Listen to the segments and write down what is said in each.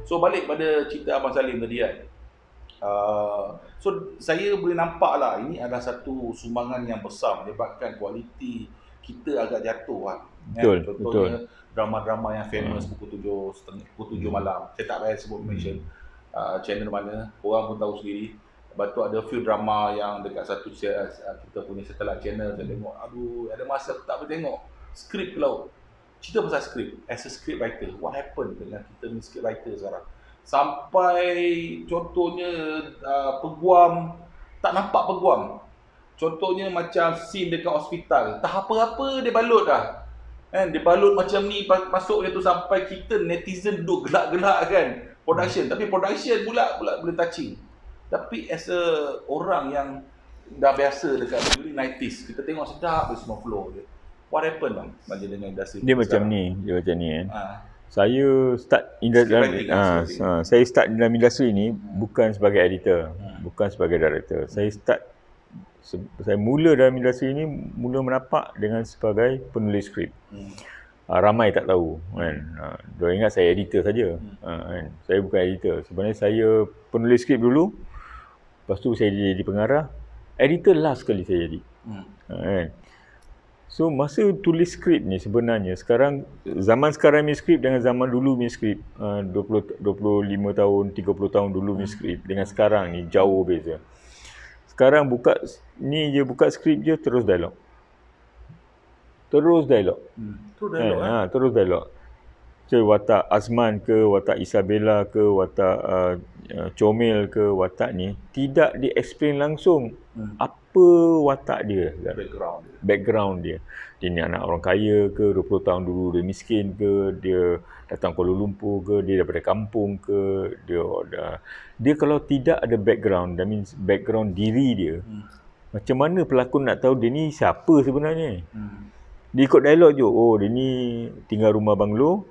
So balik pada cerita Abang Salim tadi kan. So saya boleh nampak lah ini adalah satu sumbangan yang besar menyebabkan kualiti kita agak jatuh lah. Betul, Contohnya drama-drama yang famous pukul 7 malam. Saya tak payah sebut mention channel mana, orang pun tahu sendiri. Lepas tu ada few drama yang dekat satu kita punya satellite channel, saya tengok, aduh ada masa aku tak boleh tengok. Skrip ke laut. Cerita pasal skrip. As a script writer, what happened dengan kita ni script writer sekarang? Sampai contohnya peguam, tak nampak peguam. Contohnya macam scene dekat hospital, tak apa-apa dia balut dah. Kan, dia balut macam ni, masuk dia tu sampai kita netizen duduk gelak-gelak kan. Production, tapi production pula boleh touching. Tapi as a orang yang dah biasa dekat early 90s, kita tengok sedap dia semua flow dia. What happened bang dengan industri? Dia macam ni kan. Saya start saya start dalam industri ni bukan sebagai editor, bukan sebagai director. Saya mula dalam industri ni mula menapak dengan sebagai penulis skrip. Ramai tak tahu kan. Dia ingat saya editor saja. Kan. Saya bukan editor. Sebenarnya saya penulis skrip dulu. Lepas tu saya jadi pengarah. Editor last kali saya jadi. Kan. So masa tulis skrip ni sebenarnya zaman sekarang punya skrip dengan zaman dulu punya skrip 25 tahun, 30 tahun dulu punya skrip dengan sekarang ni jauh beza. Sekarang buka skrip je terus dialog. Terus dialog. Terus dialog. So, watak Azman ke, watak Isabella ke, watak Comel ke, watak ni tidak di-explain langsung apa watak dia, background dia. Dia ni anak orang kaya ke, 20 tahun dulu dia miskin ke, dia datang Kuala Lumpur ke, dia daripada kampung ke, dia kalau tidak ada background, that means background diri dia, macam mana pelakon nak tahu dia ni siapa sebenarnya? Dia ikut dialog je, oh dia ni tinggal rumah banglo,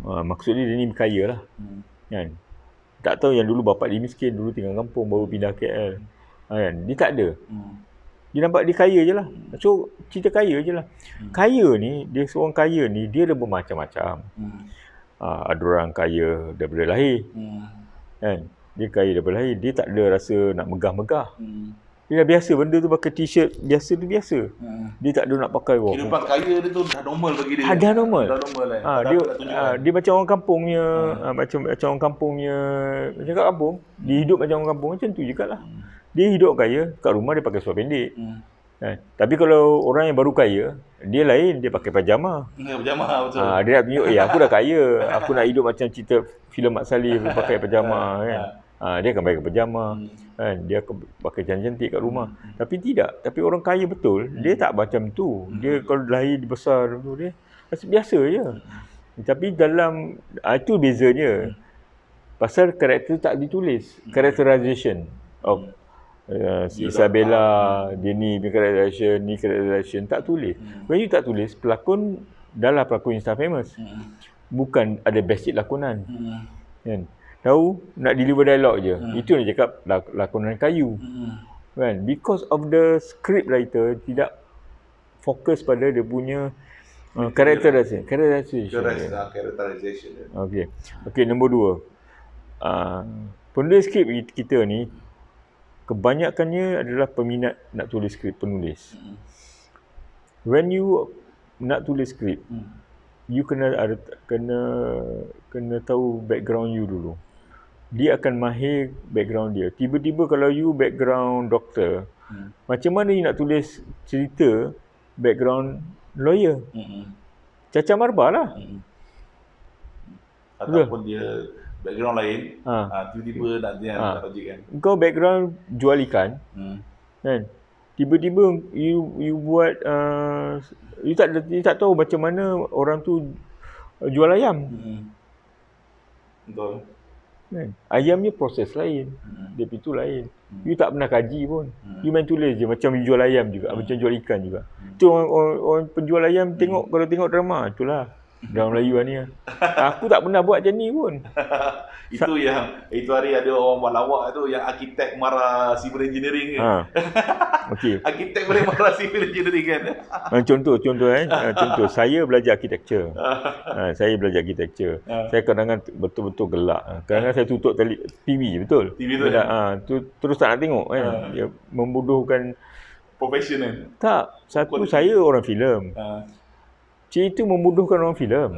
maksudnya dia ni kaya lah. Kan? Tak tahu yang dulu bapak dia miskin, dulu tinggal kampung, baru pindah KL. Kan? Dia tak ada. Dia nampak dia kaya je lah. So, cerita kaya je lah. Kaya ni, dia seorang kaya ni, dia ada bermacam-macam. Ada orang kaya daripada lahir. Kan? Dia kaya daripada lahir. Dia tak ada rasa nak megah-megah. Dia dah biasa benda tu, pakai t-shirt biasa tu biasa. Dia tak ada nak pakai kehidupan kaya dia tu dah normal bagi dia. Dah normal. Dia macam orang kampungnya, macam orang kampungnya, macam kat kampung, dia hidup macam orang kampung macam tu jugalah. Dia hidup kaya, kat rumah dia pakai seluar pendek. Tapi kalau orang yang baru kaya, dia lain, dia pakai pajama. Pajama betul. Dia nak tunjuk, aku dah kaya, aku nak hidup macam cerita filem Mat Salleh pakai pajama kan. Dia akan pakai pajama kan, dia akan pakai cantik kat rumah. Tapi tidak, tapi orang kaya betul, dia tak macam tu. Dia kalau lahir besar tu dia biasa je. Tapi dalam itu bezanya. Pasal karakter tak ditulis, characterization of Isabella, dia ni characterization tak tulis. When you tak tulis, pelakon dah pelakon Insta famous. Bukan ada basic lakonan. Kan? Tahu nak deliver dialog je. Itu yang cakap lakonan kayu. Kan? Because of the script writer tidak fokus pada dia punya characterization. Okey, nombor 2. Penulis skrip kita ni kebanyakannya adalah peminat nak tulis skrip, penulis. When you nak tulis skrip, you kena tahu background you dulu. Dia akan mahir background dia. Tiba-tiba kalau you background doktor, macam mana you nak tulis cerita background lawyer? Caca Marba lah. Ataupun dia background lain, tiba-tiba nak dia tak logik kan. Kau background jual ikan, kan? Tiba-tiba you buat you tak tahu macam mana orang tu jual ayam. Betul. Kan? Ayamnya proses lain, dia pintu lain. You tak pernah kaji pun. You main tulis je macam you jual ayam juga, macam jual ikan juga. Tu orang penjual ayam kalau tengok drama, itulah drama Melayu ni. Aku tak pernah buat macam ni pun. Itu hari ada orang buat lawak tu yang arkitek marah civil engineering ke. Okey. Arkitek boleh marah civil engineering kan. Contoh saya belajar architecture. Saya belajar architecture. Saya kadang-kadang betul-betul gelak. Kadang-kadang saya tutup TV betul. TV tu. Terus tak nak tengok kan. Dia membodohkan profesional. Tak, saya orang filem. Cik itu membodohkan orang filem.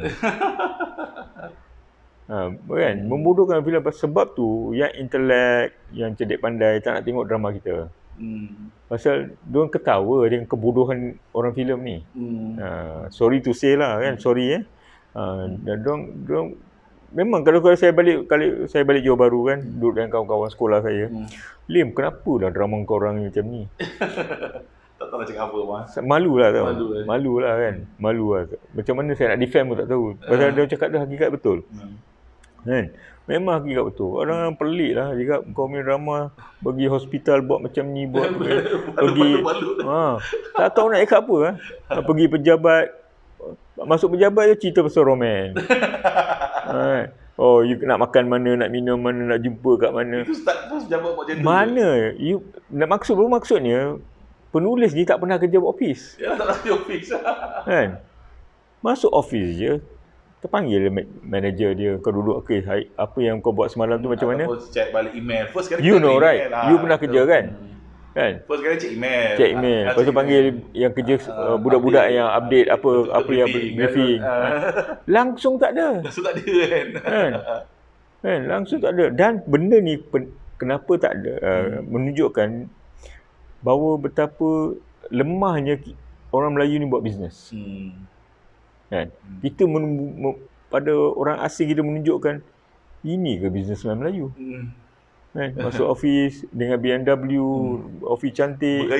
Kan? Membodohkan orang filem sebab tu yang intelek, yang cerdik pandai tak nak tengok drama kita. Pasal diorang ketawa dengan kebodohan orang filem ni. Sorry to say lah kan, sorry dan diorang memang kalau saya balik Johor Bahru kan, duduk dengan kawan-kawan sekolah saya. Lim, kenapa dah drama korang ni macam ni? Tak tahu nak cakap apa Mas. Malu lah tau. Malu lah kan. Macam mana saya nak defend pun tak tahu. Pasal dia cakap dah hakikat betul. Kan? Memang hakikat betul. Orang pelik lah cakap kau main drama pergi hospital buat macam ni, buat pergi tak tahu nak cakap apa pergi pejabat, masuk pejabat je cerita pasal roman. You nak makan mana, nak minum mana, nak jumpa kat mana. Itu start terus pejabat buat macam tu. Mana? Maksudnya penulis ni tak pernah kerja office. Ya, tak pernah kerja office. Kan? Masuk office je, terpanggil manager dia, kau duduk, okey, apa yang kau buat semalam tu macam mana? Check balik email. First kali you know right, you pernah kerja kan? First kali check email. Lepas tu panggil yang kerja budak-budak yang update apa yang briefing. Langsung tak ada kan? Langsung tak ada. Dan benda ni kenapa tak ada menunjukkan bahawa betapa lemahnya orang Melayu ni buat bisnes. Kan? Kita pada orang asing kita menunjukkan ini ke bisnesman Melayu. Kan? Masuk office dengan BMW, office cantik,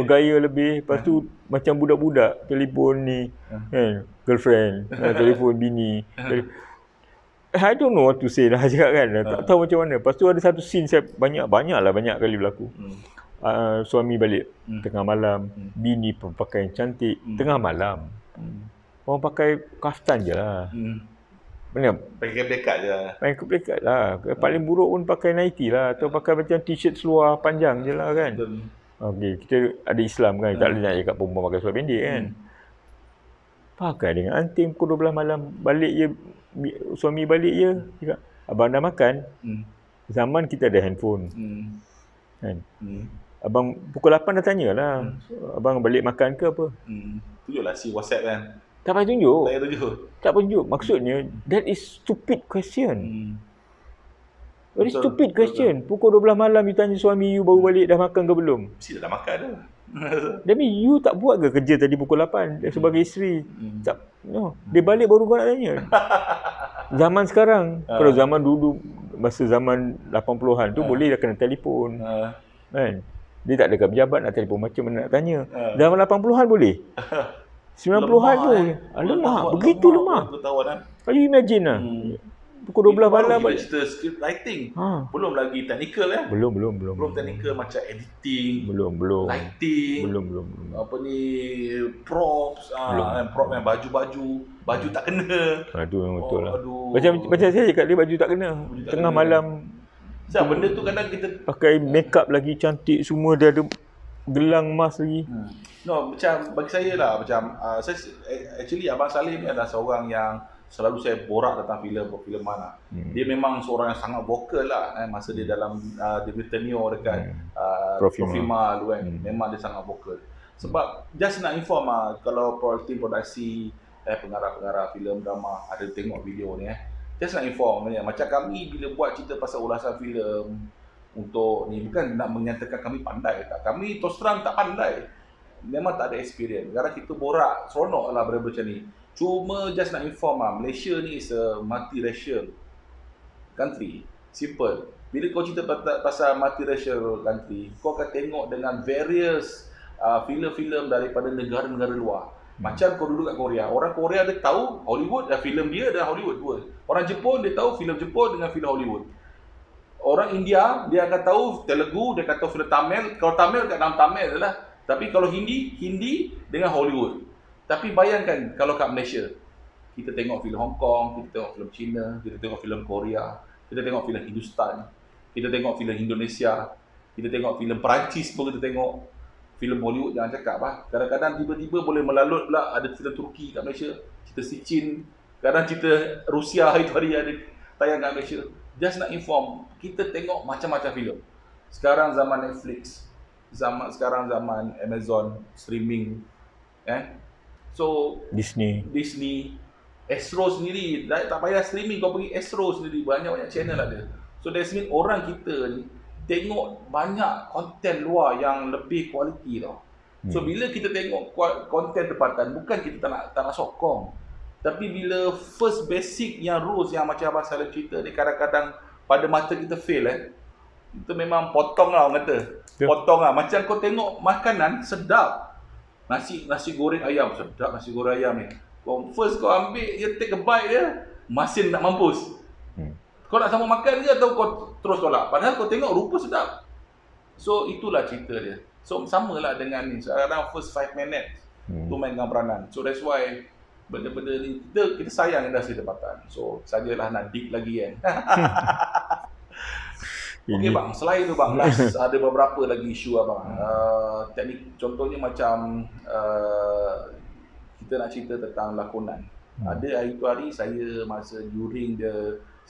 bergaya lebih. Lepas tu macam budak-budak telefon ni, kan? Girlfriend, telefon bini. I don't know what to say dah cakap kan. Tak tahu macam mana. Lepas tu ada satu scene saya banyak kali berlaku. Suami balik tengah malam, bini pakaian cantik, tengah malam. Orang pakai kaftan je lah. Pakai plekat je. Pakai plekat lah. Paling buruk pun pakai Nike lah, atau pakai macam t-shirt seluar panjang je lah kan. Okey, kita ada Islam kan, tak boleh nak cakap perempuan pakai seluar pendek kan. Pakai dengan anting pukul 12 malam, balik je, suami balik je, cakap, abang dah makan? Zaman kita ada handphone. Kan? Abang pukul 8 dah tanyalah, abang balik makan ke apa? Tunjuklah si WhatsApp kan. Tak payah tunjuk. Tak payah tunjuk. Maksudnya, that is stupid question. Very stupid question. Pukul 12 malam you tanya suami you baru balik dah makan ke belum? Mesti dah makan dah. Demi you tak buat ke kerja tadi pukul 8 sebagai isteri? Tak. No. Dia balik baru kau nak tanya. Zaman sekarang, kalau zaman dulu, masa zaman 80-an tu boleh dah kena telefon. Kan? Dia tak ada kat pejabat nak telefon macam mana nak tanya. Zaman 80-an boleh. 90-an tu. Lemah. Begitu lemah. Can you imagine lah. Pukul 12 malam balik. Cerita script writing. Belum lagi technical Belum. Belum technical macam editing. Belum. Lighting. Belum. Apa ni, props. Prop yang baju tak kena. Itu memang betul lah. Macam saya cakap dia baju tak kena. Tengah malam. Benda tu kadang kita pakai make up lagi cantik semua, dia ada gelang emas lagi. No, macam bagi saya lah, macam saya actually Abang Salim ni adalah seorang yang selalu saya borak tentang filem mana. Dia memang seorang yang sangat vokal lah masa dia dalam dia tenure dekat Profima dulu kan. Memang dia sangat vokal. Sebab just nak inform kalau tim produksi pengarah-pengarah filem drama ada tengok video ni just nak inform macam kami bila buat cerita pasal ulasan filem untuk ni, bukan nak menyatakan kami pandai tak. Kami terus terang tak pandai. Memang tak ada experience. Sekarang kita borak seronok lah benda macam ni. Cuma just nak inform Malaysia ni is a multiracial country. Simple. Bila kau cerita pasal multiracial country, kau akan tengok dengan various filem-filem daripada negara-negara luar. Macam kau duduk kat Korea. Orang Korea dia tahu Hollywood, filem dia dan Hollywood dua. Orang Jepun dia tahu filem Jepun dengan filem Hollywood. Orang India dia akan tahu Telugu, dia akan tahu filem Tamil. Kalau Tamil kat dalam Tamil adalah. Tapi kalau Hindi dengan Hollywood. Tapi bayangkan kalau kat Malaysia, kita tengok filem Hong Kong, kita tengok filem China, kita tengok filem Korea. Kita tengok filem Hindustan, kita tengok filem Indonesia, kita tengok filem Perancis pun, kita tengok filem Bollywood, jangan cakap lah. Kadang-kadang tiba-tiba boleh melalut pula ada filem Turki kat Malaysia, cerita Sicin, kadang cerita Rusia itu hari ada tayang kat Malaysia. Just nak inform, kita tengok macam-macam filem. Sekarang zaman Netflix, sekarang zaman Amazon streaming, so Disney, Astro sendiri, tak payah streaming, kau pergi Astro sendiri, banyak-banyak channel ada. So that means orang kita ni tengok banyak konten luar yang lebih kualiti tau. So bila kita tengok konten tempatan, bukan kita tak nak sokong, tapi bila first basic yang rules yang macam Abang Salim cerita ni, kadang-kadang pada mata kita fail itu memang potong lah orang kata. Potong lah. Macam kau tengok makanan sedap, nasi goreng ayam, sedap nasi goreng ayam ni. First kau ambil, dia take a bite dia, masin nak mampus. Kau nak sama makan ke atau kau terus tolak? Padahal kau tengok rupa sedap. So itulah cerita dia. So samalah dengan ni. Sekarang first 5 minutes tu mainkan peranan. So that's why benda-benda ni kita sayang industri tempatan. So sajalah nak dig lagi kan. Okey bang, selain tu bang, last ada beberapa lagi isu abang. Teknik contohnya macam kita nak cerita tentang lakonan. Ada hari saya masa during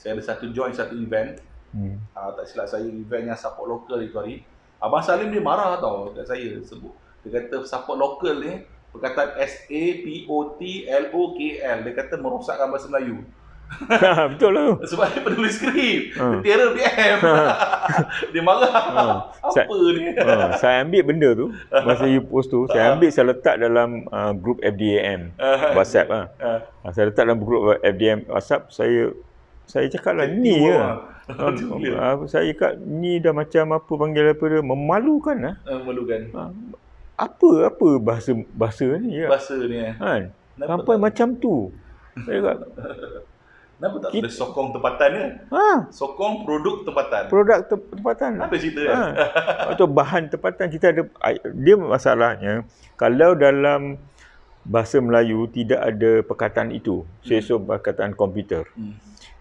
saya ada satu event. Tak silap saya, event yang support lokal itu hari. Abang Salim dia marah tau kat saya sebut. Dia kata support lokal ni perkataan SAPOTLOKL, dia kata merosakkan bahasa Melayu. Betul lah. Sebab dia penulis skrip, dia terror PM. Dia marah. Apa ni? Saya ambil benda tu, masa you post tu, saya ambil, saya letak dalam grup FDAM WhatsApp. Saya letak dalam grup FDAM WhatsApp, saya cakap lah, ni je. Saya cakap, ni dah macam apa panggil apa dia, memalukan lah. Memalukan. Apa bahasa ni ya? Bahasa ni kan? Sampai macam tu. Saya cakap, kenapa tak boleh sokong tempatan dia? Sokong produk tempatan. Tempatan. Apa cerita dia? Atau bahan tempatan kita ada. Dia masalahnya, kalau dalam bahasa Melayu tidak ada perkataan itu, so perkataan komputer.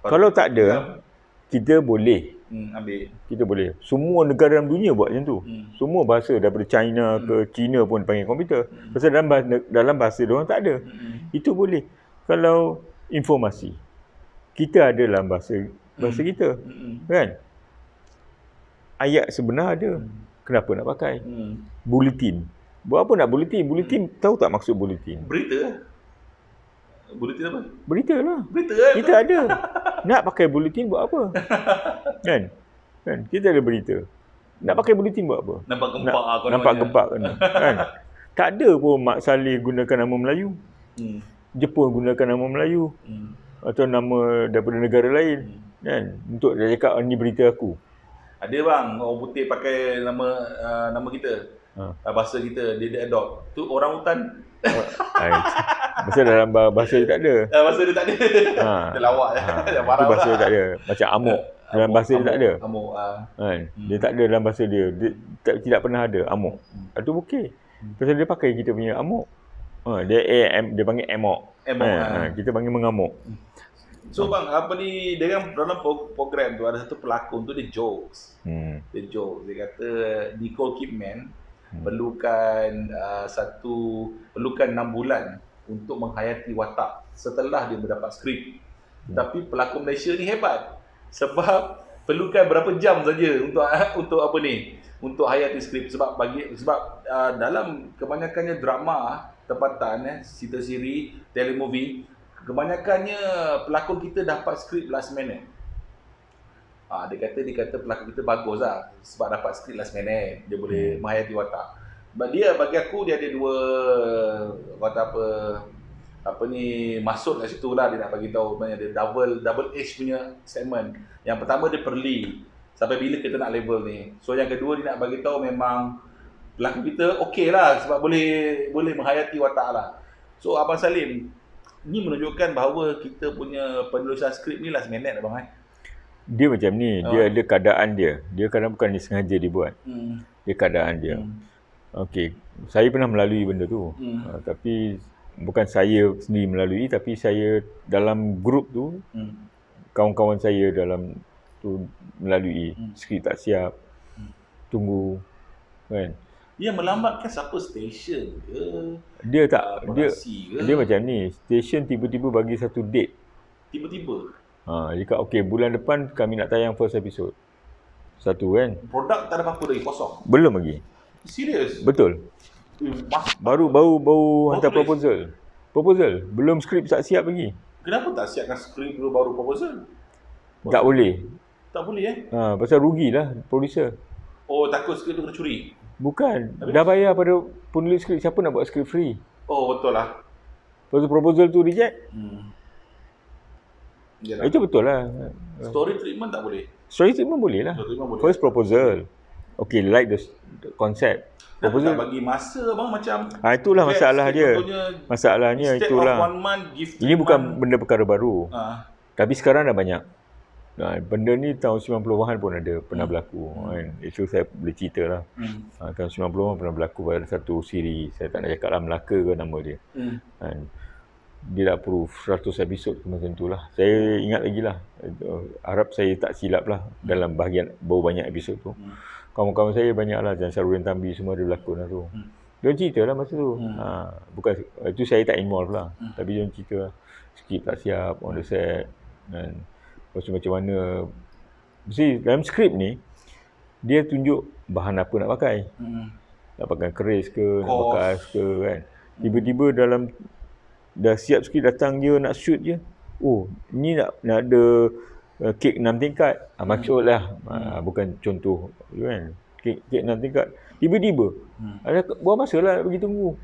Kalau tak ada, kita boleh ambil. Kita boleh. Semua negara dalam dunia buat macam tu. Semua bahasa daripada China ke China pun panggil komputer. Pasal dalam bahasa dia orang tak ada. Itu boleh. Kalau informasi, kita ada dalam bahasa kita. Kan? Ayat sebenar ada. Kenapa nak pakai? Bulletin. Buat apa nak bulletin? Bulletin, tahu tak maksud bulletin? Berita. Bulletin apa? Berita lah. Berita kan? Kita ada. Nak pakai bulletin buat apa? Kan? Kita ada berita. Nak pakai bulletin buat apa? Nampak gempak kan? Tak ada pun Mak Saleh gunakan nama Melayu. Jepun gunakan nama Melayu. Atau nama daripada negara lain. Kan? Untuk dia cakap, ni berita aku. Ada bang, orang putih pakai nama kita. Bahasa kita, dia adopt. Tu orang hutan. Pasal dalam bahasa dia tak ada. Bahasa dia tak ada. Dia lawak je. Dia marah bahasa dia tak ada. Macam amok. Dalam bahasa dia tak ada. Amok. Dia tak ada dalam bahasa dia. Dia tidak pernah ada amok. Itu okey. Pasal dia pakai kita punya amok. Dia panggil amok. Kita panggil mengamuk. So bang, apa ni, dalam program tu ada satu pelakon tu, dia jokes. Dia jokes. Dia kata Nicole Kidman perlukan 6 bulan untuk menghayati watak setelah dia mendapat skrip. Tapi pelakon Malaysia ni hebat sebab perlukan berapa jam saja untuk apa ni, untuk hayati skrip. Sebab dalam kebanyakannya drama tempatan, cerita siri, telemovie, kebanyakannya pelakon kita dapat skrip last minute. Dia kata pelakon kita bagus lah sebab dapat skrip last minute, dia boleh menghayati watak. Bagi aku dia ada dua maksud kat situ lah. Dia nak bagi tahu sebenarnya dia double edge punya statement. Yang pertama dia perli sampai bila kita nak level ni. So yang kedua dia nak bagi tahu memang pelakon kita okey lah sebab boleh menghayati watak lah. So Abang Salim, ni menunjukkan bahawa kita punya penulisan skrip ni last minute abang Dia macam ni, dia ada keadaan dia. Dia kadang bukan sengaja dibuat. Dia keadaan dia. Okey, saya pernah melalui benda tu. Tapi bukan saya sendiri melalui, tapi saya dalam grup tu, kawan-kawan saya dalam tu melalui skrip tak siap, tunggu kan. Dia melambatkan siapa, stesen ke? Dia tak, produksi dia macam ni, stesen tiba-tiba bagi satu date. Tiba-tiba? Jika okey bulan depan kami nak tayang first episode. Satu kan. Produk tak ada apa-apa lagi, kosong? Belum lagi. Serius? Betul. Baru hantar proposal. Belum skrip tak siap lagi. Kenapa tak siapkan skrip dulu baru proposal? Tak boleh. Tak boleh Pasal rugilah producer. Oh, takut skrip tu kena curi? Bukan. Dah bayar pada penulis skrip, siapa nak buat skrip free? Oh, betul lah. Lepas tu proposal tu reject. Itu betul lah. Story treatment tak boleh? Story treatment boleh lah. First proposal. Okay, like the concept. Proposal tak bagi masa bang, macam itulah masalah dia. Masalahnya itulah. Ini bukan benda perkara baru. Tapi sekarang dah banyak. Benda ni tahun 90-an pun ada pernah berlaku kan. Itu saya boleh cerita lah. Tahun 90-an pernah berlaku pada satu siri. Saya tak nak cakap lah, Melaka ke nama dia. Dia dah approve 100 episod macam tu lah. Saya ingat lagi lah. Harap saya tak silap lah dalam bahagian berapa banyak episod tu. Kawan-kawan saya banyak lah. Jangan Syarudin Tambi semua ada berlakon lah tu. Dia cerita lah masa tu. Bukan, itu saya tak involve lah. Tapi dia cerita lah. Skrip tak siap, on the set. Dan macam mana. Mesti dalam skrip ni, dia tunjuk bahan apa nak pakai. Nak pakai keris ke, nak bekas ke kan. Tiba-tiba dalam dah siap skrip, datang dia nak shoot je. Oh, ni nak ada kek 6 tingkat. Maksudlah, bukan contoh kan. Kek 6 tingkat. Tiba-tiba ada buang masa lah bagi tunggu.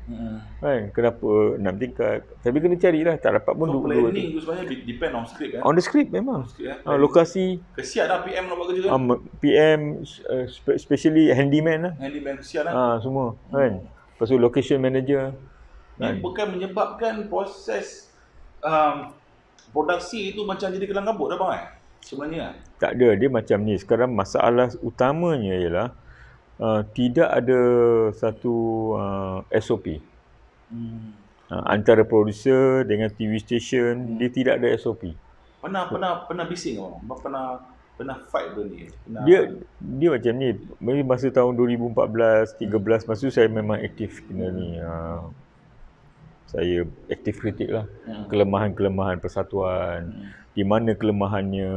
Kan, kenapa 6 tingkat? Tapi kena carilah, tak dapat pun. So planning tu sebenarnya depend on script kan. On the script memang. Lokasi. Kesian dah PM nak buat kerja kan. PM especially handyman lah. Handyman kesian lah. Semua kan. Lepas tu location manager. Ini bukan menyebabkan proses produksi itu macam jadi kelang kabut dah bang sebenarnya. Tak ada, dia macam ni. Sekarang masalah utamanya ialah tidak ada satu SOP. Antara producer dengan TV station, dia tidak ada SOP. Pernah bising bang? Pernah fight benda ni? Dia macam ni. Masa tahun 2014, 13 masa tu saya memang aktif kena ni. Saya aktif kritik lah. Kelemahan-kelemahan persatuan. Di mana kelemahannya,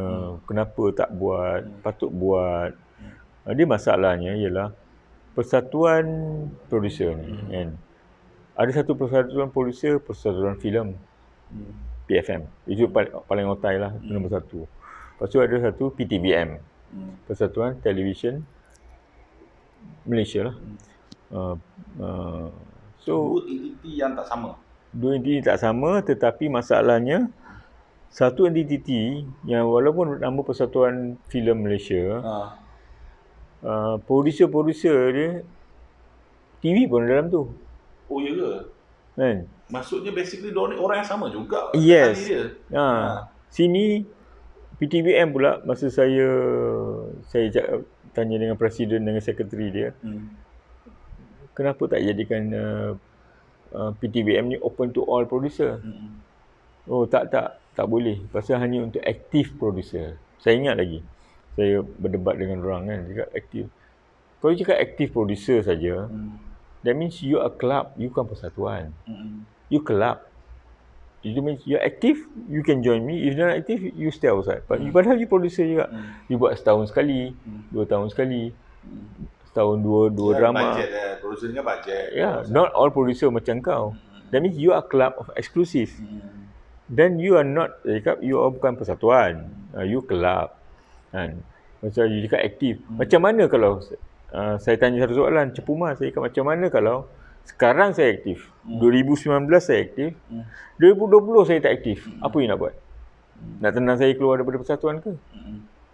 kenapa tak buat, patut buat. Dia masalahnya ialah persatuan producer ni kan. Ada satu persatuan producer, persatuan filem. PFM. Itu paling otai lah, nombor satu. Lepas tu ada satu PTVM. Persatuan Television Malaysia lah. Dua entiti yang tak sama. Dua entiti tak sama, tetapi masalahnya satu entiti yang walaupun nama Persatuan Filem Malaysia, producer dia TV pun dalam tu. Oh ya ke? Kan? Maksudnya basically orang yang sama juga. Yes. Sini PTVM pula masa saya tanya dengan presiden dengan sekretari dia. Kenapa tak jadikan PTVM ni open to all producer? Oh tak boleh. Pasal hanya untuk aktif producer. Saya ingat lagi. Saya berdebat dengan orang kan, cakap aktif. Kalau cakap aktif producer saja, that means you are club, you bukan persatuan. You club. It means you are active, you can join me. If you're not active, you stay outside. But padahal you producer juga. You buat setahun sekali, 2 tahun sekali, setahun dua drama. Budget producer ni budget. Yeah, not all producer macam kau. That means you are club of exclusive. Then you are not, you are bukan persatuan. You club. Kan? Macam you cakap aktif. Macam mana kalau saya tanya satu soalan, Cepu Mas, saya cakap macam mana kalau sekarang saya aktif, 2019 saya aktif, 2020 saya tak aktif, apa you nak buat? Nak tenang saya keluar daripada persatuan ke?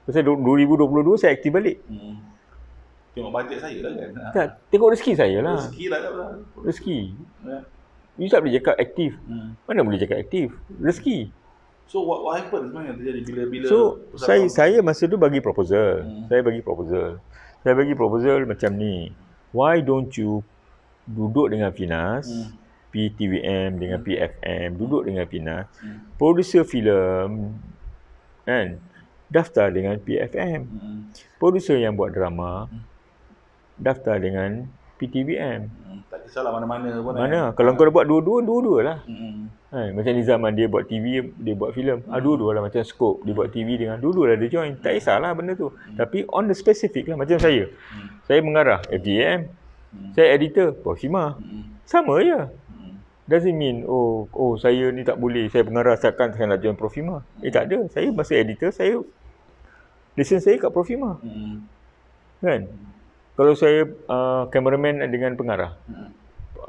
Pasal 2022 saya aktif balik. Tengok bajet saya lah kan? Tak, tengok rezeki saya lah. Rezeki lah tak. Rezeki. You tak boleh cakap aktif. Mana boleh cakap aktif? Rezeki. So what happened sebenarnya terjadi bila so saya masa tu bagi proposal. Saya bagi proposal macam ni. Why don't you duduk dengan Finas, PTVM dengan PFM, duduk dengan Finas, producer filem kan, daftar dengan PFM. Producer yang buat drama daftar dengan PTVM. Tak kisahlah mana-mana pun. Kalau kau dah buat dua-dua lah. Macam Nizaman dia buat TV, dia buat filem. Dua-dua lah. Macam Scope, dia buat TV dengan dua-dua lah dia join. Tak kisahlah benda tu. Tapi on the specific lah. Macam saya. Saya mengarah FDM. Saya editor Proxima. Sama je. Doesn't mean saya ni tak boleh, saya pengarah seakan saya nak join Profima. Tak ada. Saya masa editor, saya lesen saya kat Profima. Kan? Kalau saya cameraman dengan pengarah.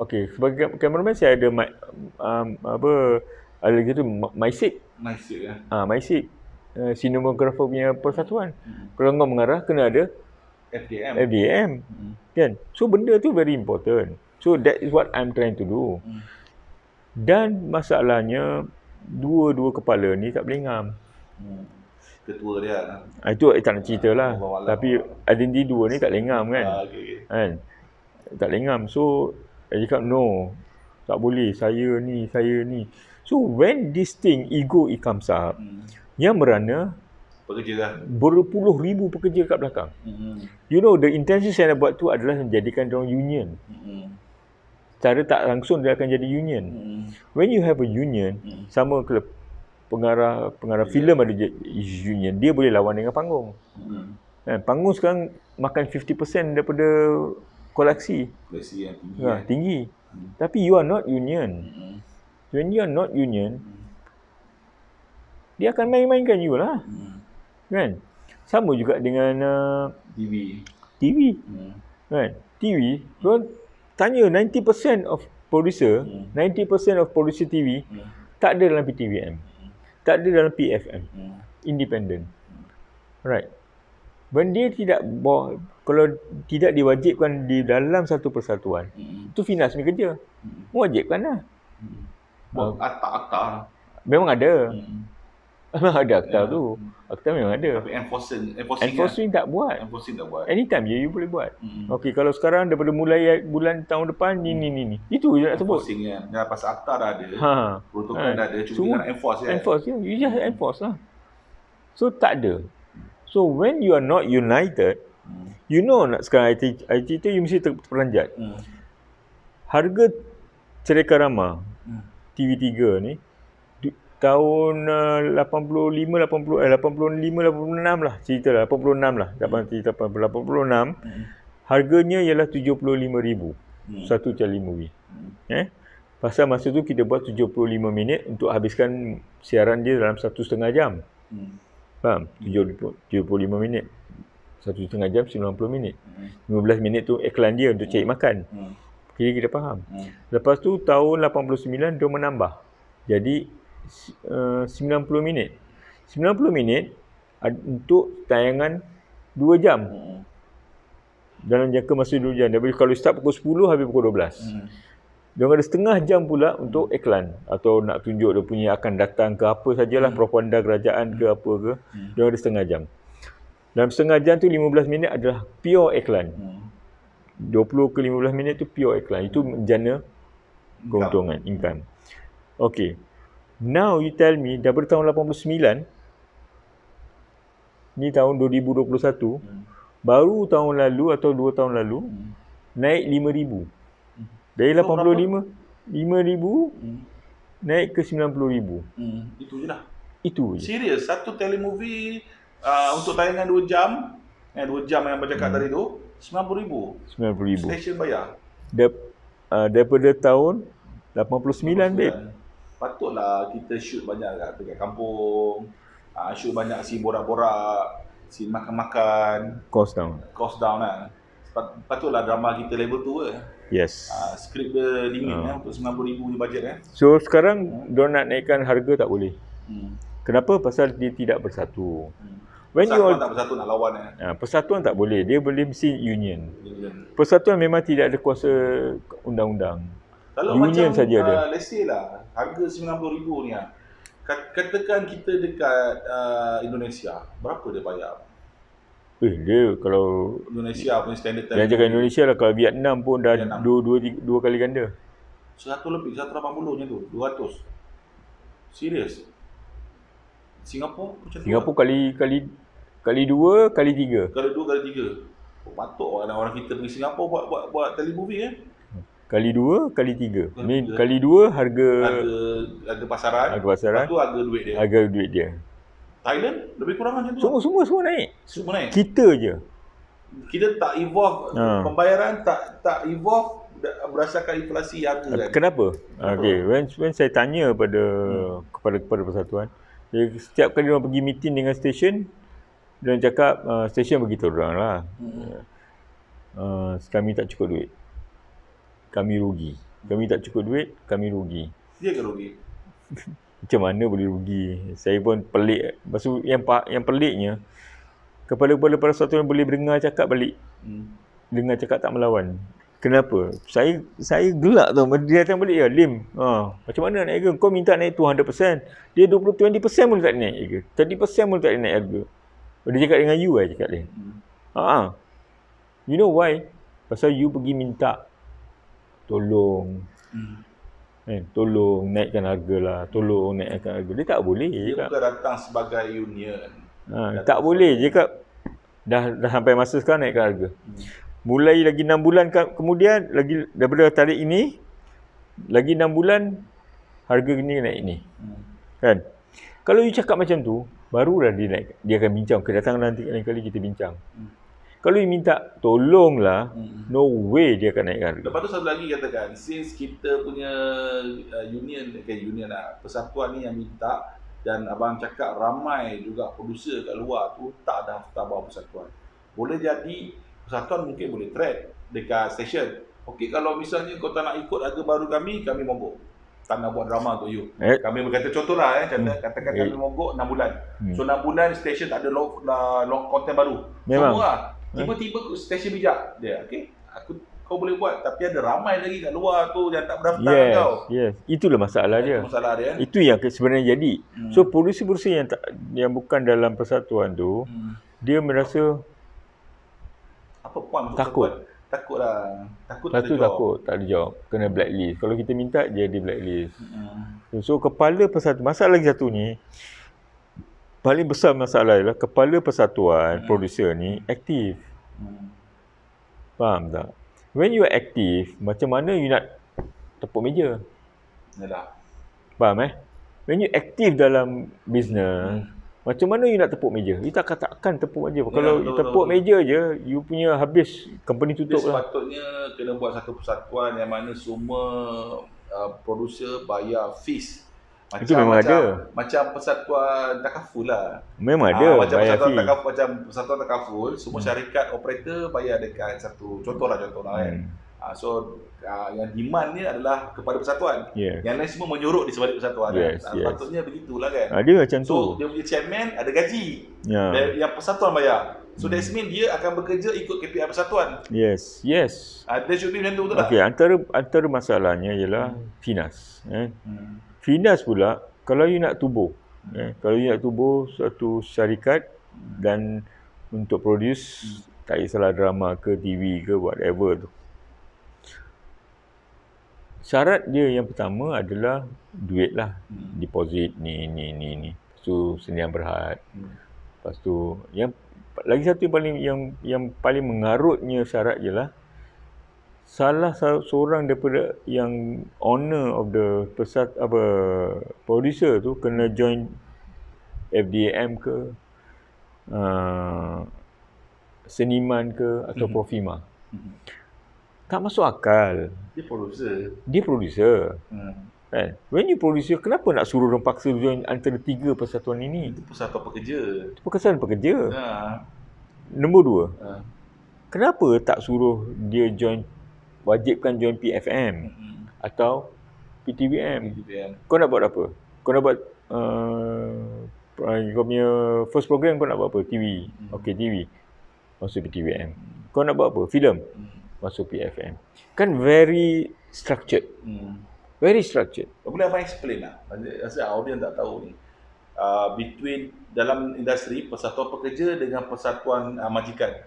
Okey, sebagai cameraman saya ada ada gitu MySig. MySig. Cinematographer punya persatuan. Kalau kau mengarah kena ada FDM. Kan? So benda tu very important. So that is what I'm trying to do. Dan masalahnya dua-dua kepala ni tak boleh ngam. Ketua dia. Itu tak nak cerita lah. Tapi identiti dua ni tak boleh ngam kan. Kan? Tak boleh ngam. So dia cakap no. Tak boleh. Saya ni. So when this thing ego it comes up, yang merana pekerja lah. Berpuluh ribu pekerja kat belakang. You know, the intention saya nak buat tu adalah menjadikan diorang union. Cara tak langsung dia akan jadi union. When you have a union, sama ke pengarah filem ada union, dia boleh lawan dengan panggung. Panggung sekarang makan 50% daripada koleksi. Koleksi yang tinggi. Tinggi. Tapi you are not union. When you are not union, dia akan main-mainkan you lah. Kan? Sama juga dengan TV. Kan? TV, tanya 90% of producer, 90% of producer TV tak ada dalam PTVM. Tak ada dalam PFM. Independent. Right. When dia kalau tidak diwajibkan di dalam satu persatuan, itu Finas punya kerja. Mewajibkan lah. Akta. Memang ada. Memang ada akta tu. Akta memang ada. Tapi enforcing tak buat. Anytime je you boleh buat. Okey, kalau sekarang daripada mulai bulan tahun depan ni. Itu je nak sebut. Enforcing kan. Dah pasal akta dah ada. Protokol dah ada. Cuma nak enforce je. Enforce je. You just enforce lah. So tak ada. So when you are not united, you know nak sekarang IT tu you mesti terperanjat. Harga Cerita Rama TV3 ni tahun 85 86 lah cerita lah 86 lah cerita 86 harganya ialah 75,000 satu kali movie. Pasal masa tu kita buat 75 minit untuk habiskan siaran dia dalam 1.5 jam. Faham? 75 minit 1.5 jam 90 minit. 15 minit tu iklan dia untuk cari makan. Kita faham. Lepas tu tahun 89 dia menambah. Jadi 90 minit. 90 minit untuk tayangan 2 jam. Dalam jangka masa 2 jam. Jadi kalau start pukul 10 habis pukul 12. Dia ada setengah jam pula untuk iklan atau nak tunjuk dia punya akan datang ke apa sajalah propaganda kerajaan ke apa ke. Dia ada setengah jam. Dalam setengah jam tu 15 minit adalah pure iklan. 20 ke 15 minit tu pure iklan. Itu jana keuntungan, income. Okay. Now you tell me, dah tahun 89, ni tahun 2021, baru tahun lalu atau 2 tahun lalu, naik 5,000. Dari 85, 5,000, naik ke 90,000. Itu je lah. Itu je. Serius, satu telemovie untuk tayangan 2 jam, 2 jam yang bercakap tadi tu, 90,000. 90,000. Stesen bayar. Daripada tahun 89, babe. Patutlah kita shoot banyak dekat kampung, shoot banyak scene borak-borak, scene makan-makan. Cost down lah. Patutlah drama kita level tu ke. Yes. Skrip dia limit untuk 90,000 je bajet So sekarang diorang nak naikkan harga tak boleh. Kenapa? Pasal dia tidak bersatu. Persatuan tak bersatu nak lawan persatuan tak boleh. Dia boleh mesti union. Persatuan memang tidak ada kuasa undang-undang. Kalau union macam saja ada. Let's say lah harga 90,000 ni katakan kita dekat Indonesia, berapa dia bayar? Dia kalau Indonesia punya standard time. Yang cakap Indonesia lah, kalau Vietnam pun dah 2 kali ganda. 100 lebih, 180 je tu, 200. Serius. Singapura macam tu. Singapura kali 2, kali 3. Kali 2, kali 3. Patut orang kita pergi Singapura buat telemovie kan. Kali 2, kali 3. Ni kali 2 harga pasaran. Lepas tu harga duit dia. Harga duit dia. Thailand lebih kurang macam tu. Semua naik. Semua naik. Kita je. Kita tak evolve pembayaran, tak evolve berdasarkan inflasi harga kan. Kenapa? Okey, when saya tanya kepada persatuan, setiap kali orang pergi meeting dengan stesen, dia cakap stesen beritahu orang lah. Kami tak cukup duit. Kami rugi. Kami tak cukup duit, kami rugi. Dia ke rugi? Macam mana boleh rugi? Saya pun pelik. Maksud yang peliknya, kepala-kepala persatuan boleh dengar cakap balik. Dengar cakap tak melawan. Kenapa? Saya gelak tau. Dia datang balik, Lim, macam mana naik harga? Kau minta naik 200%. Dia 20% pun tak naik harga. 30% pun tak naik harga. Dia cakap dengan you cakap dia. You know why? Pasal you pergi minta tolong. Tolong naikkan harga lah. Tolong naikkan harga. Dia tak boleh. Dia bukan datang sebagai union. Tak boleh. Dia cakap dah sampai masa sekarang naikkan harga. Mulai lagi 6 bulan kemudian, lagi daripada tarikh ini, lagi 6 bulan harga ni naik ni. Kan? Kalau you cakap macam tu, barulah dia akan bincang. Datang nanti lain kali kita bincang. Kalau you minta tolonglah, no way dia akan naikkan harga. Lepas tu satu lagi katakan, since kita punya union lah, persatuan ni yang minta, dan abang cakap ramai juga producer kat luar tu tak ada daftar bawah persatuan. Boleh jadi persatuan mungkin boleh track dekat stesen. Okey, kalau misalnya kau tak nak ikut harga baru kami mogok. Tak nak buat drama untuk you. Kami berkata contohlah katakan kami mogok 6 bulan. So 6 bulan stesen tak ada long content baru. Memang. Semua lah. Tiba-tiba stesen bijak dia. Okey, kau boleh buat, tapi ada ramai lagi kat luar tu yang tak berdaftar kau. Yes. Itulah masalah dia. Masalah dia. Itu yang sebenarnya jadi. So producer-producer yang bukan dalam persatuan tu, dia merasa apa point takut. Takutlah. Takut tak ada job. Kena blacklist. Kalau kita minta dia di blacklist. So kepala persatuan, masalah lagi satu ni, paling besar masalah ialah kepala persatuan producer ni aktif. Faham tak? When you are active, macam mana you nak tepuk meja? Yalah. Faham When you aktif dalam bisnes, macam mana you nak tepuk meja? You takkan tepuk meja. Kalau you tepuk meja je, you punya habis, company tutup lah. Sepatutnya kena buat satu persatuan yang mana semua producer bayar fees. Itu memang ada. Macam persatuan takaful lah. Memang ada bayar fee. Macam persatuan takaful, semua syarikat operator bayar dekat satu contohlah kan. So yang demand ni adalah kepada persatuan. Yang lain semua menyuruh di sebalik persatuan. Patutnya begitulah kan. Dia macam tu. So dia punya chairman ada gaji. Yang persatuan bayar. So that means dia akan bekerja ikut KPI persatuan. Yes. Dia should be macam tu betul tak? Okey, antara masalahnya ialah finas. Finas pula, kalau you nak tubuh, kalau you nak tubuh suatu syarikat dan untuk produce, tak kisahlah drama ke TV ke whatever tu. Syarat dia yang pertama adalah duit lah. Deposit ni. Lepas tu sediaan berhad. Lepas tu yang lagi satu yang paling mengarutnya syarat ialah salah seorang daripada yang owner of the producer tu kena join FDM ke, seniman ke atau Profima. Tak masuk akal. Dia producer. Kan? When you producer, kenapa nak suruh orang paksa join antara 3 persatuan ini? Itu persatuan pekerja. Itu persatuan pekerja. Nombor 2. Kenapa tak suruh dia wajibkan join PFM atau PTVM? Kau nak buat apa? Kau nak buat kau punya first program kau nak buat apa? TV. Okey, TV. Masuk PTVM. Kau nak buat apa? Filem. Masuk PFM. Kan very structured. Very structured. Boleh abang explain lah? Rasa audience tak tahu ni. Between dalam industri persatuan pekerja dengan persatuan majikan.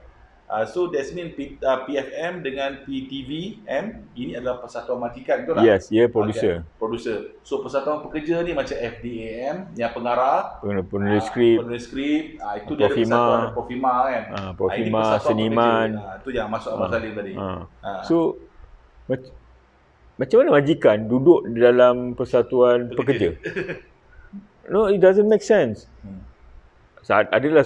So that's mean PFM dengan PTVM ini adalah persatuan majikan, betul tak? Yes, dia producer. Okay. Producer. So persatuan pekerja ni macam FDAM yang pengarah, penulis skrip. Itu dia ada persatuan Profima kan. Profima, seniman. Itu yang masuk Abang Salim tadi. So macam mana majikan duduk dalam persatuan pekerja? No, it doesn't make sense. Adalah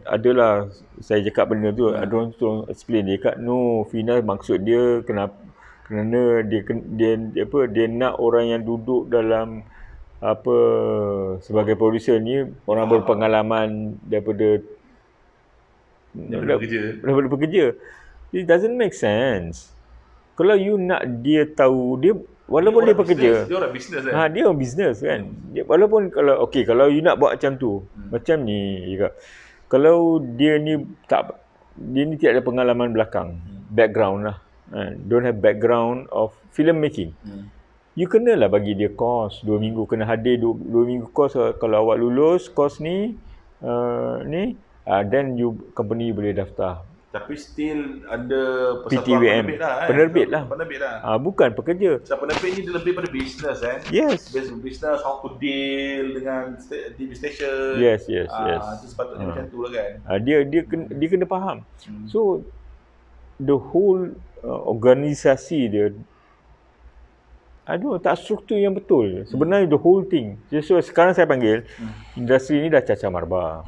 adalah saya cakap benda tu, ada orang tolong explain. Dia cakap no, Fina maksud dia kerana dia nak orang yang duduk dalam sebagai producer ni orang berpengalaman daripada bekerja. It doesn't make sense. Kalau you nak dia tahu, dia walaupun dia pekerja, dia orang bisnes kan. Dia orang bisnes kan. Walaupun kalau you nak buat macam tu, macam ni juga. Kalau dia ni tidak ada pengalaman belakang, background lah. Don't have background of film making. You kenalah bagi dia course 2 minggu, kena hadir 2 minggu course. Kalau awak lulus course ni then company boleh daftar. Tapi still ada persatuan penerbit lah. Bukan pekerja. Penerbit ni dia lebih pada business Yes. Business, how to deal dengan TV station. Yes. Itu sepatutnya macam tu lah kan. Dia kena faham. So the whole organisasi dia tak struktur yang betul. Sebenarnya the whole thing. So sekarang saya panggil industri ni dah cacah marba.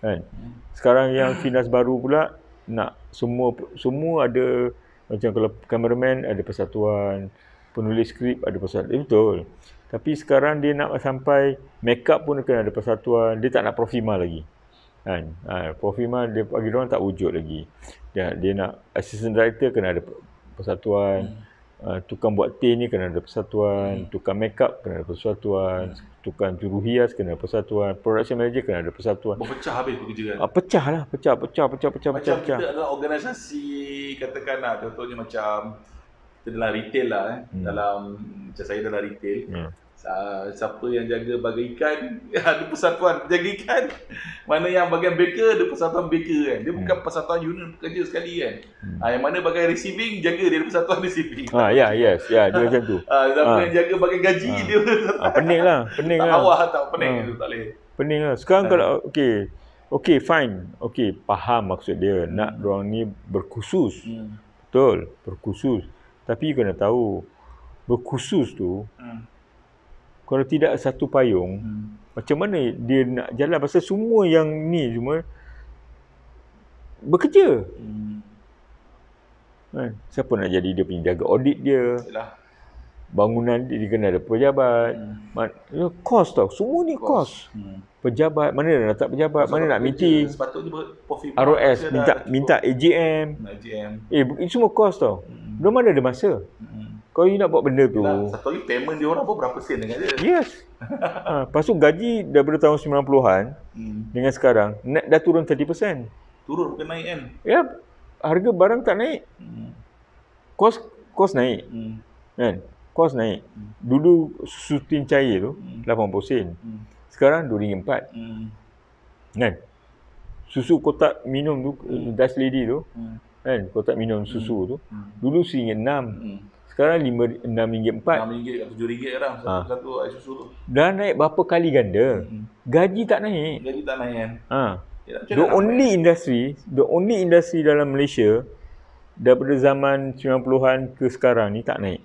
Kan? Sekarang yang Finas baru pula nak semua ada, macam kalau cameraman ada persatuan, penulis skrip ada persatuan. Betul. Tapi sekarang dia nak sampai makeup pun kena ada persatuan. Dia tak nak Profima lagi. Kan? Profima dia bagi orang tak wujud lagi. Dia nak assistant director kena ada persatuan. Tukang buat tin ni kena ada persatuan, tukang makeup kena ada persatuan, tukang juru hias kena ada persatuan, production manager kena ada persatuan. Berpecah habis pekerja kan? Pecah lah, pecah. Macam kita adalah organisasi, katakanlah contohnya macam kita dalam retail lah macam saya dalam retail. Siapa yang jaga bagai ikan, ada persatuan jaga ikan. Mana yang bagian baker, ada persatuan baker kan. Dia bukan persatuan unit pekerja sekali kan. Yang mana bagian receiving, jaga dia ada persatuan receiving. Yes, dia macam tu. Siapa yang jaga bagian gaji, dia pening lah. Tak pening tu tak boleh. Pening lah. Sekarang kalau okay, fine. Okay, faham maksud dia. Nak diorang ni berkhusus. Betul, berkhusus. Tapi kena tahu, berkhusus tu, kalau tidak satu payung, macam mana dia nak jalan? Pasal semua yang ni semua bekerja. Siapa nak jadi dia punya jaga audit dia? Bangunan dia kena ada pejabat. Kos tau. Semua ni kos. Pejabat, mana nak letak pejabat, mana nak meeting. Sepatutnya ROS minta AGM. Itu semua kos tau. Belum mana ada masa. Kalau you nak buat benda tu, satu lagi payment dia orang pun berapa sen dengan dia. Yes. Lepas tu gaji daripada tahun 90-an dengan sekarang dah turun 30%. Turun bukan naik kan? Ya, harga barang tak naik. Kos naik. Kan? Kos naik. Dulu susu tin cair tu 80 sen. Sekarang RM2.4. Kan? Susu kotak minum tu, Dutch Lady tu, kan? Kotak minum susu tu, dulu RM1.6. Sekarang RM6.4. RM6 atau RM7 sekarang satu air susu tu. Dah naik berapa kali ganda. Gaji tak naik. Kan. The only industry dalam Malaysia daripada zaman 90-an ke sekarang ni tak naik.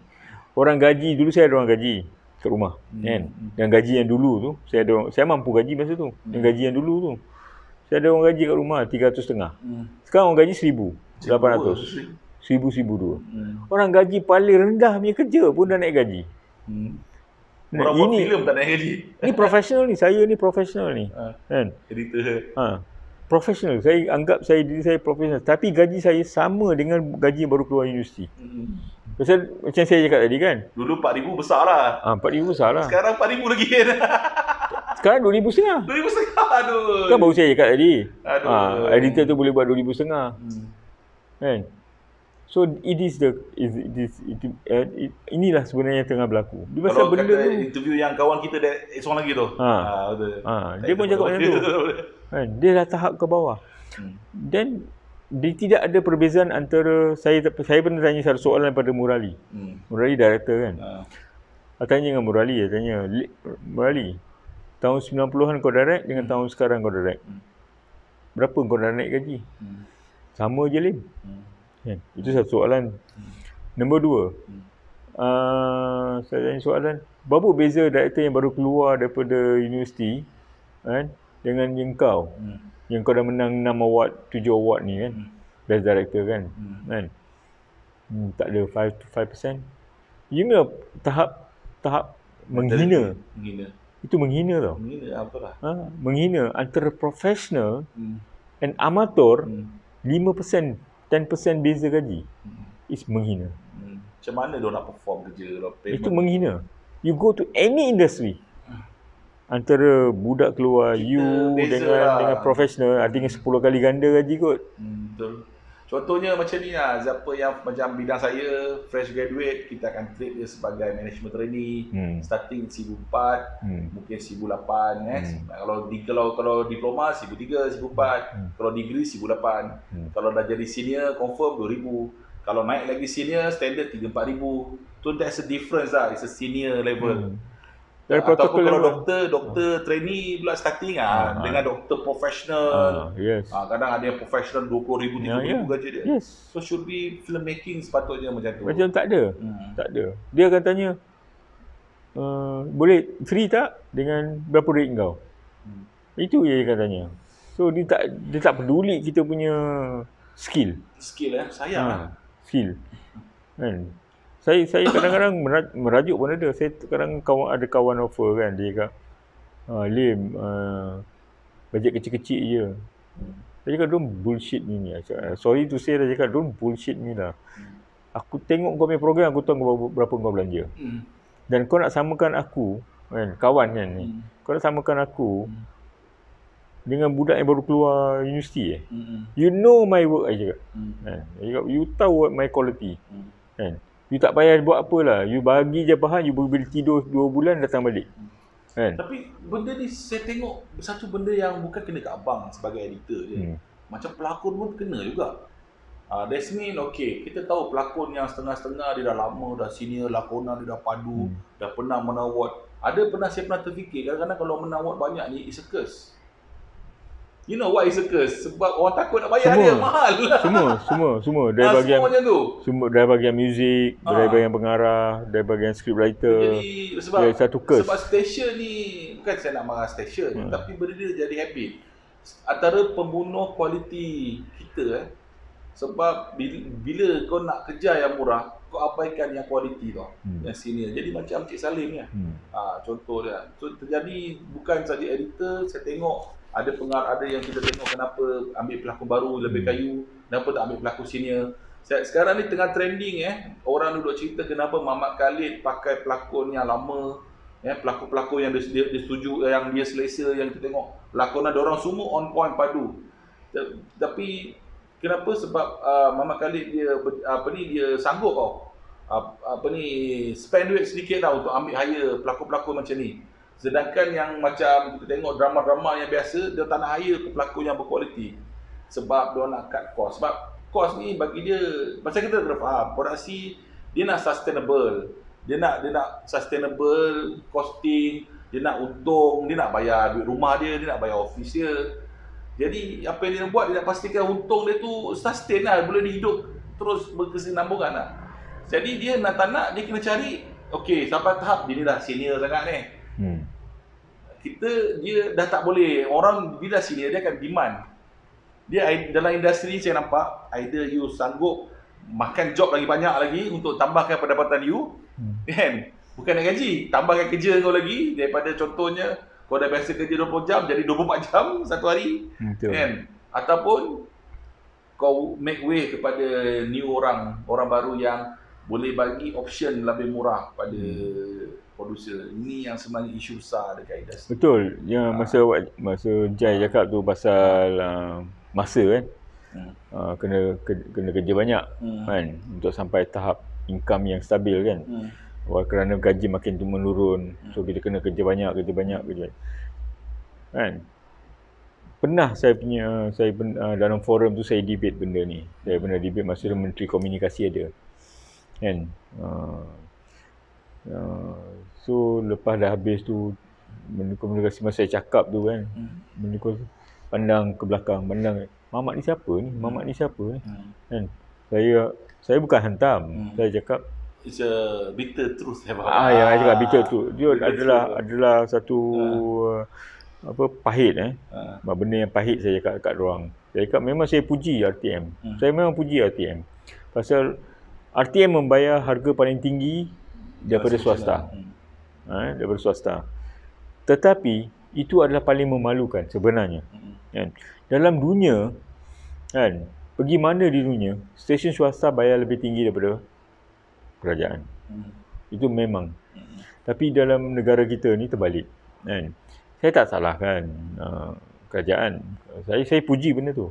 Orang gaji, dulu saya ada orang gaji kat rumah. Kan? Yang gaji yang dulu tu, saya mampu gaji masa tu. Yang gaji yang dulu tu. Saya ada orang gaji kat rumah 300.5. Sekarang orang gaji 1,800. 1,000-1,200. Orang gaji paling rendah punya kerja pun dah naik gaji. Orang buat filem tak naik gaji. Ni profesional ni. Saya ni profesional ni. Kan? Editor. Profesional. Saya anggap diri saya profesional. Tapi gaji saya sama dengan gaji baru keluar universiti. Pasal macam saya cakap tadi kan. Dulu 4,000 besar lah. 4,000 besar lah. Sekarang 4,000 lagi kan. Sekarang 2,500. 2,500. Aduh. Kan baru saya cakap tadi. Aduh. Editor tu boleh buat 2,500. Kan? So inilah sebenarnya yang tengah berlaku. Dia pasal benda tu. Interview yang kawan kita seorang lagi tu. Dia pun cakap macam tu. Kan? Dia dah tahap ke bawah. Then dia tidak ada perbezaan antara saya pernah tanya satu soalan pada Murali. Murali director kan. Tanya dengan Murali, tanya, Murali, tahun 90-an kau direct dengan tahun sekarang kau direct. Berapa kau dah naik gaji? Sama je, Lim. Itu satu soalan. Nombor 2. Saya tanya soalan, berapa beza director yang baru keluar daripada universiti kan, dengan yang kau? Yang kau dah menang 6 award, 7 award ni kan. Best director kan. Tak ada 5%. You know tahap menghina. Itu menghina tau. Menghina apa lah? Menghina antara professional and amateur 5%, 10% beza gaji. It's menghina. Macam mana dia nak perform kerja? Itu menghina. You go to any industry, antara budak keluar dengan professional, dengan 10 kali ganda gaji kot. Betul. Contohnya macam ni lah, siapa yang macam bidang saya, fresh graduate, kita akan treat dia sebagai management trainee, starting 1,400, mungkin 1,800. Kalau diploma 1,300, 1,400, kalau degree 1,800. Kalau dah jadi senior, confirm 2,000. Kalau naik lagi senior, standard 3,000-4,000. So that's a difference lah, it's a senior level. Ataupun kalau doktor trainee pula starting dengan doktor profesional. Kadang ada yang profesional 20,000, 30,000 gaji dia. So should be filmmaking sepatutnya macam tu. Macam tak ada. Dia akan tanya, boleh free tak dengan berapa duit kau? Itu je dia akan tanya. So dia tak peduli kita punya skill. Sayang skill. Kan? Saya kadang-kadang merajuk pun ada. Saya kadang ada kawan offer kan, dia cakap, Lim, bajet kecil-kecil je. Saya cakap, don't bullshit me ni. Sorry to say, saya cakap, don't bullshit me lah. Aku tengok kau punya program, aku tahu berapa kau belanja. Dan kau nak samakan aku, kan, kawan kan ni, kau nak samakan aku dengan budak yang baru keluar universiti. You know my work, saya cakap. You tahu my quality. Kan? You tak payah buat apa lah. You bagi je bahan, you boleh tidur 2 bulan, datang balik. Kan? Tapi benda ni saya tengok satu benda yang bukan kena kat abang sebagai editor je. Macam pelakon pun kena juga. That's mean, okay, kita tahu pelakon yang setengah-setengah dia dah lama, dah senior, lakonan dia dah padu, dah pernah menang award. Saya pernah terfikir, kadang-kadang kalau menang award banyak ni, it's a curse. You know why it's a curse? Sebab orang takut nak bayar dia mahal. Semua dari bahagian macam tu. Semua dari bahagian muzik, dari bahagian pengarah, dari bahagian scriptwriter. Jadi sebab satu curse. Sebab station ni, bukan saya nak marah station, tapi benda dia jadi habit. Antara pembunuh kualiti kita sebab bila kau nak kejar yang murah, kau abaikan yang kualiti tau, yang senior. Jadi macam Cik Salim ni. Contoh dia. So terjadi bukan saja editor, saya tengok ada yang kita tengok kenapa ambil pelakon baru lebih kayu, kenapa tak ambil pelakon senior. Sekarang ni tengah trending orang duduk cerita kenapa Muhammad Khalid pakai pelakon yang lama, pelakon-pelakon yang dia setuju, yang dia selesa, yang kita tengok lakonan diorang semua on point padu. Tapi kenapa? Sebab Muhammad Khalid dia sanggup spend duit sedikit untuk ambil hire pelakon-pelakon macam ni. Sedangkan yang macam kita tengok drama-drama yang biasa, dia tak nak hire pelakon yang berkualiti. Sebab dia nak cut cost. Sebab cost ni bagi dia, macam kita kena faham, produksi dia nak sustainable. Dia nak sustainable costing, dia nak untung, dia nak bayar duit rumah dia nak bayar office dia. Jadi apa yang dia buat, dia nak pastikan untung dia tu sustain lah, boleh hidup terus berkesinambungan lah. Jadi dia nak tak nak, dia kena cari, okey, sampai tahap dia ni dah senior sangat ni. Dia dah tak boleh, orang bila senior dia akan demand. Dia dalam industri saya nampak, either you sanggup makan job lagi banyak lagi untuk tambahkan pendapatan you, kan? Bukan nak gaji, tambahkan kerja kau lagi, daripada contohnya kau dah biasa kerja 20 jam jadi 24 jam satu hari, kan? Ataupun kau make way kepada new orang baru yang boleh bagi option lebih murah pada producer. Ini yang sebenarnya isu besar dekat industri. Betul. Yang masa Jai cakap tu pasal masa kan. Kena kerja banyak kan untuk sampai tahap income yang stabil kan. Kerana gaji makin menurun. So kita kena kerja banyak. Kan. Pernah dalam forum tu saya debate benda ni. Saya pernah debate masa Menteri Komunikasi ada. Kan? So lepas dah habis tu Menteri Komunikasi masa saya cakap tu kan. Menteri Komunikasi pandang ke belakang, pandang Mamat ni siapa ni? Mamat ni siapa ni? Kan? Saya bukan hantam. Saya cakap it's a bitter truth. Ya, saya cakap bitter truth. Dia adalah satu pahit benda yang pahit saya cakap kat orang. Saya cakap memang saya puji RTM. Saya memang puji RTM. Pasal RTM membayar harga paling tinggi daripada swasta. Daripada swasta. Tetapi itu adalah paling memalukan sebenarnya. Kan? Dalam dunia kan, pergi mana di dunia, stesen swasta bayar lebih tinggi daripada kerajaan. Itu memang. Tapi dalam negara kita ni terbalik. Kan? Saya tak salahkan kerajaan. Saya puji benda tu.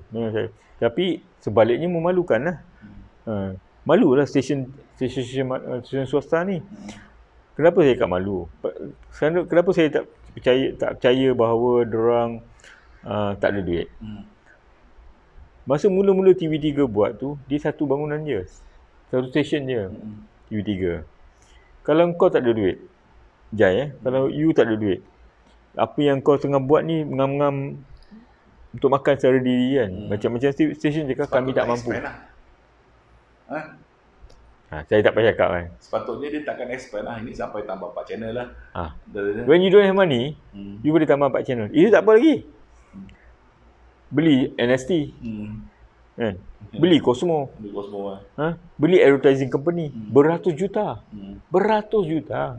Tapi sebaliknya memalukan lah. Malulah stesen swasta ni. Kenapa saya tak malu? Kenapa saya tak percaya bahawa diorang tak ada duit? Masa mula-mula TV3 buat tu, dia satu bangunan je. Satu stesen je. TV3. Kalau kau tak ada duit, Jai, kalau you tak ada duit, apa yang kau tengah buat ni mengam-ngam untuk makan secara diri kan. Macam-macam stesen cakap kami tak mampu. Saya tak payah cakap kan. Sepatutnya dia takkan expand lah. Ini sampai tambah 4 channel lah. When you don't have money, you boleh tambah 4 channel. Itu tak apa lagi. Beli NST. Kan? Beli Cosmo. Beli advertising company. Beratus juta. Beratus juta.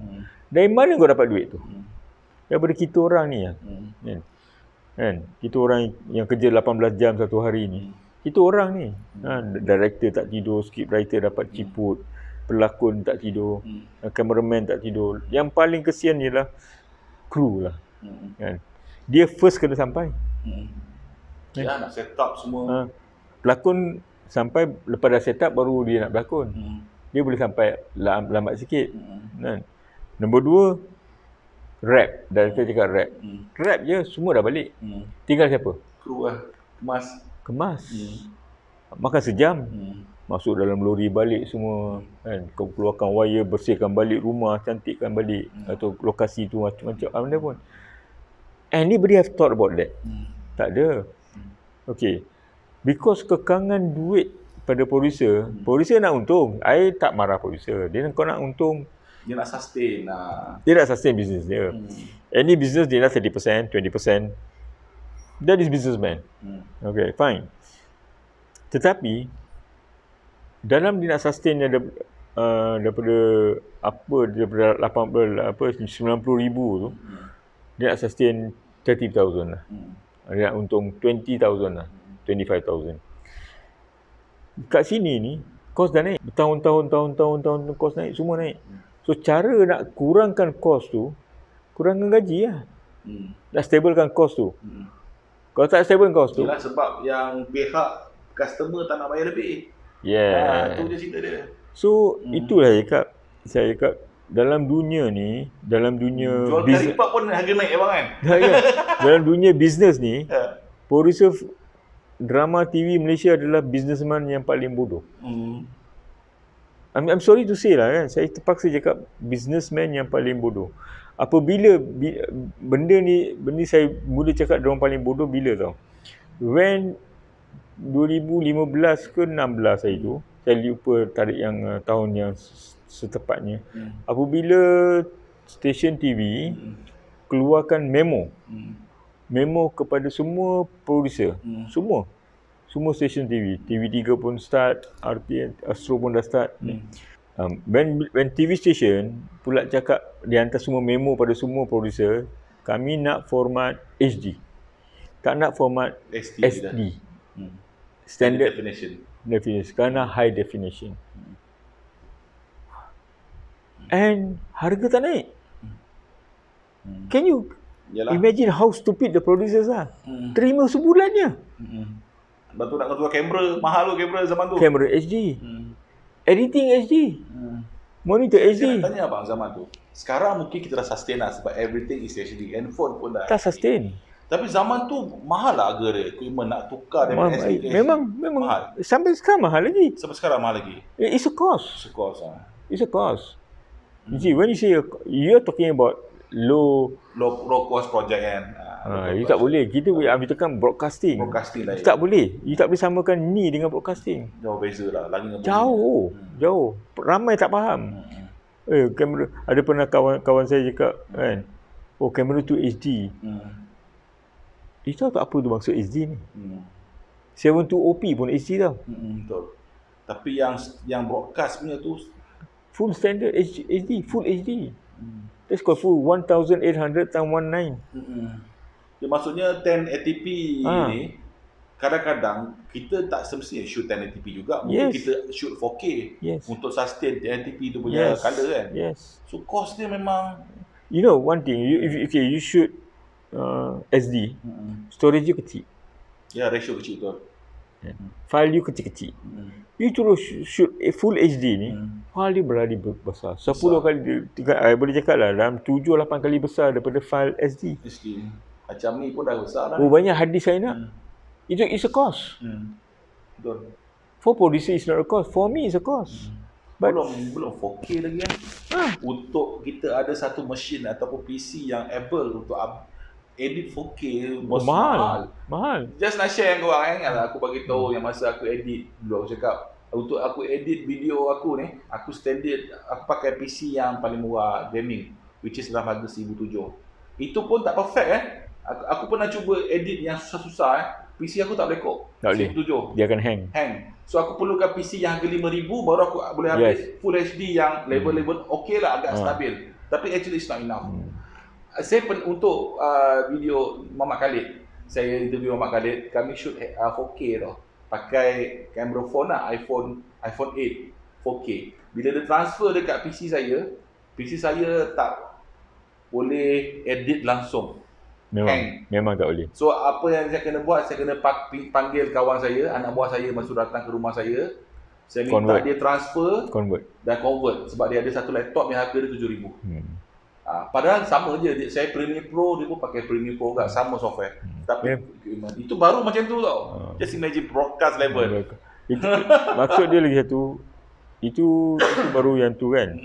Dari mana kau dapat duit tu? Daripada kita orang ni kan? Kita orang yang kerja 18 jam satu hari ni. Kita orang ni. Director tak tidur, scriptwriter dapat ciput, pelakon tak tidur, cameraman tak tidur. Yang paling kesian ialah kru lah. Kan? Dia first kena sampai. Ya, nak set up semua. Pelakon sampai lepas dah set up baru dia nak berlakon. Dia boleh sampai lambat sikit. Kan? Nombor 2, rap. Director cakap rap. Rap je, semua dah balik. Tinggal siapa? Kru lah. Kemas. Makan sejam. Masuk dalam lori balik semua. Kan? Kau keluarkan wire, bersihkan balik rumah, cantikkan balik. Atau lokasi tu macam-macam benda pun. Anybody have thought about that? Tak ada. Okay. Because kekangan duit pada producer nak untung. I tak marah producer. Kau nak untung. Dia nak sustain lah. Dia nak sustain business dia. Any business dia nak 30%, 20%. That is businessman. Okay, fine. Tetapi dalam dia nak sustain daripada 90,000 tu, dia nak sustain 30,000 lah. Dia nak untung 20,000 lah. 25,000. Kat sini ni kos dah naik. Tahun-tahun kos naik, semua naik. So cara nak kurangkan kos tu, kurangkan gaji lah. Nak stablekan kos tu. Kalau tak stable kos tu, ialah sebab yang pihak customer tak nak bayar lebih. Tu je cerita dia. So itulah saya cakap dalam dunia ni, dalam dunia jual karipak pun harga naik abang kan. Dalam dunia bisnes ni, producer drama TV Malaysia adalah businessman yang paling bodoh. I'm sorry to say lah kan, saya terpaksa cakap businessman yang paling bodoh. Apabila benda ni saya mula cakap dia orang paling bodoh bila tau. When 2015 ke 16 hari tu, saya lupa tarikh yang tahun yang setepatnya. Apabila stesen TV keluarkan memo kepada semua producer, semua stesen TV, TV3 pun start, RTM, Astro pun dah start. When TV station pula cakap, dia hantar semua memo pada semua producer, kami nak format HD, tak nak format SD. Standard definition, kerana high definition. And harga tak naik. Can you imagine how stupid the producers are? Terima sebulannya. Lepas tu nak keluar kamera, mahal tu kamera zaman tu. Kamera HD. Editing HD. Monitor HD. Saya nak tanya abang zaman tu. Sekarang mungkin kita dah sustain lah sebab everything is HD. Handphone pun dah tak sustain. Tapi zaman tu mahal lah harga dia. Equipment nak tukar daripada SD ke SD. Memang mahal. Sampai sekarang mahal lagi. Sampai sekarang mahal lagi. It's a cost. Of course. It's a cost. You see, when you say you're talking about low cost project kan. You tak boleh. Kita tekan broadcasting. Broadcasting lah. Tak boleh. You tak boleh samakan ni dengan broadcasting. Jauh beza lah. Jauh. Ramai tak faham. Kamera, ada pernah kawan saya cakap kan, kamera tu HD. Dia tahu tak apa tu maksud HD ni? 72OP pun HD tau. Betul. Tapi yang broadcast punya tu full standard HD, full HD. That's called full 1800x19. Dia maksudnya 1080p ni kadang-kadang kita tak semestinya shoot 1080p juga. Mungkin kita shoot 4K untuk sustain 1080p tu punya color kan. So cost dia memang, you know, one thing, if you shoot SD, storage you kecil. Ya, ratio kecil tu. File you kecil-kecil. You terus shoot full HD ni, file dia berlari besar. 10 kali, boleh cakap lah, dalam 7-8 kali besar daripada file SD. Macam ni pun dah besar dah. Banyak hard disk saya nak. It's a cost. Betul. For producer it's not a cost. For me it's a cost. But belum 4K lagi kan. Untuk kita ada satu mesin ataupun PC yang able untuk edit 4K, mahal. Just nak share dengan korang kan. Aku bagi tahu yang masa aku edit dulu, aku cakap untuk aku edit video aku ni, aku standard, aku pakai PC yang paling murah gaming, which is dalam harga 1,700. Itu pun tak perfect Aku pernah cuba edit yang susah-susah PC aku tak boleh kok. 1,700. Dia akan hang. So aku perlukan PC yang harga 5,000 baru aku boleh ambil full HD yang level-level okey lah, agak stabil. Tapi actually it's not enough. Saya untuk video Muhammad Khalid, saya interview Muhammad Khalid, kami shoot 4K tau. Pakai kamera phone lah, iPhone 8 4K. Bila dia transfer dekat PC saya tak boleh edit langsung. Memang tak boleh. So apa yang saya kena buat, saya kena panggil kawan saya, anak buah saya masuk datang ke rumah saya. Saya minta dia transfer dan convert sebab dia ada satu laptop yang harga dia 7,000. Padahal sama je, saya Premiere Pro, dia pun pakai Premiere Pro juga, sama software. Tapi itu baru macam tu tau. Just imagine broadcast level. Maksud dia lagi satu, itu baru yang tu kan.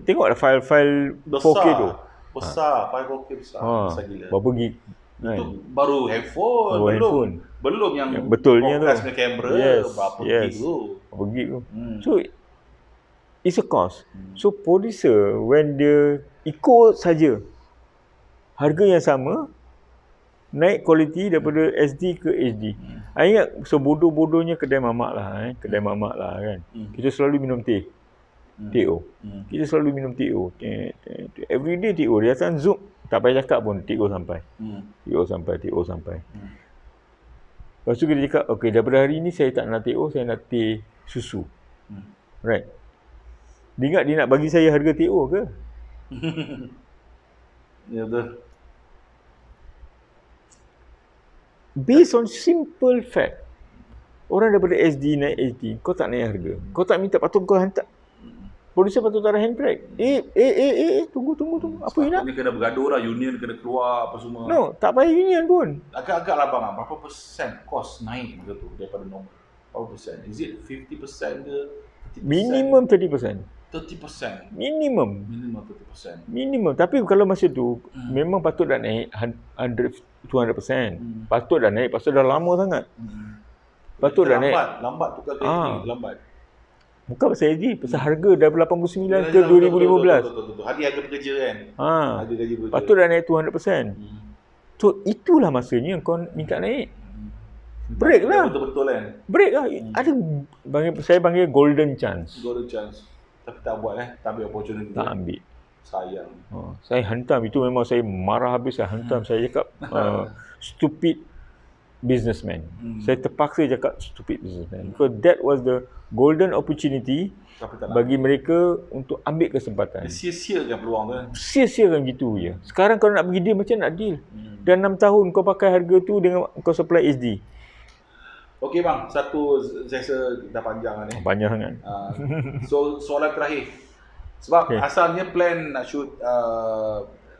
Tengoklah file 4K tu. Besar, file 4K besar. Besar gila. Berapa gig? Itu baru handphone. Belum yang betulnya tu. Broadcast punya kamera, berapa gig tu. Berapa gig tu. So, it's a cost. So, producer when dia ikut saja harga yang sama, naik kualiti daripada SD ke HD. I ingat sebodoh-bodohnya kedai mamak lah kan. Kita selalu minum teh. TO. Kita selalu minum TO. Everyday TO. Dia datang Zoom, tak payah cakap pun TO sampai. TO sampai. Lepas tu kita cakap, okey, daripada hari ni saya tak nak TO, saya nak teh susu. Right. Dia ingat dia nak bagi saya harga TO ke? Ya betul. Based on simple fact, orang daripada SD naik HD, kau tak naik harga. Kau tak minta, patut kau hantar. Producer patut tak ada handbrake. Tunggu. Apa you nak? Ni kena bergaduh lah, union kena keluar apa semua. No, tak payah union pun. Agak-agak lah bang, berapa persen kos naik macam tu daripada normal? Berapa persen? Is it 50% ke 30%? Minimum 30%. 30%. Minimum 30%. Minimum. Tapi kalau masa tu memang patut dah naik 200%. Patut dah naik pasal dah lama sangat. Patut dah naik. Lambat tukar kereta ni, lambat. Bukan pasal SD, pasal harga dah 89 ke 2015. Betul. Hari harga bekerja kan. Harga gaji bekerja. Patut dah naik 200%. So itulah masanya kau minta naik. Break lah. Betul-betul kan. Break lah. Ada saya panggil golden chance. Golden chance. Tapi tak buat tak ambil opportunity. Tak ambil. Sayang. Saya hantam, itu memang saya marah habis, saya hantam. Saya cakap stupid businessman. Saya terpaksa cakap stupid businessman. Because that was the golden opportunity bagi mereka untuk ambil kesempatan. Dia sia-siakan peluang tu kan. Sia-siakan gitu je. Sekarang kalau nak pergi deal, macam nak deal. Dan 6 tahun kau pakai harga tu dengan kau supply SD. Okey bang, satu saya rasa dah panjang lah ni. Panjang sangat. So soalan terakhir. Sebab asalnya plan nak shoot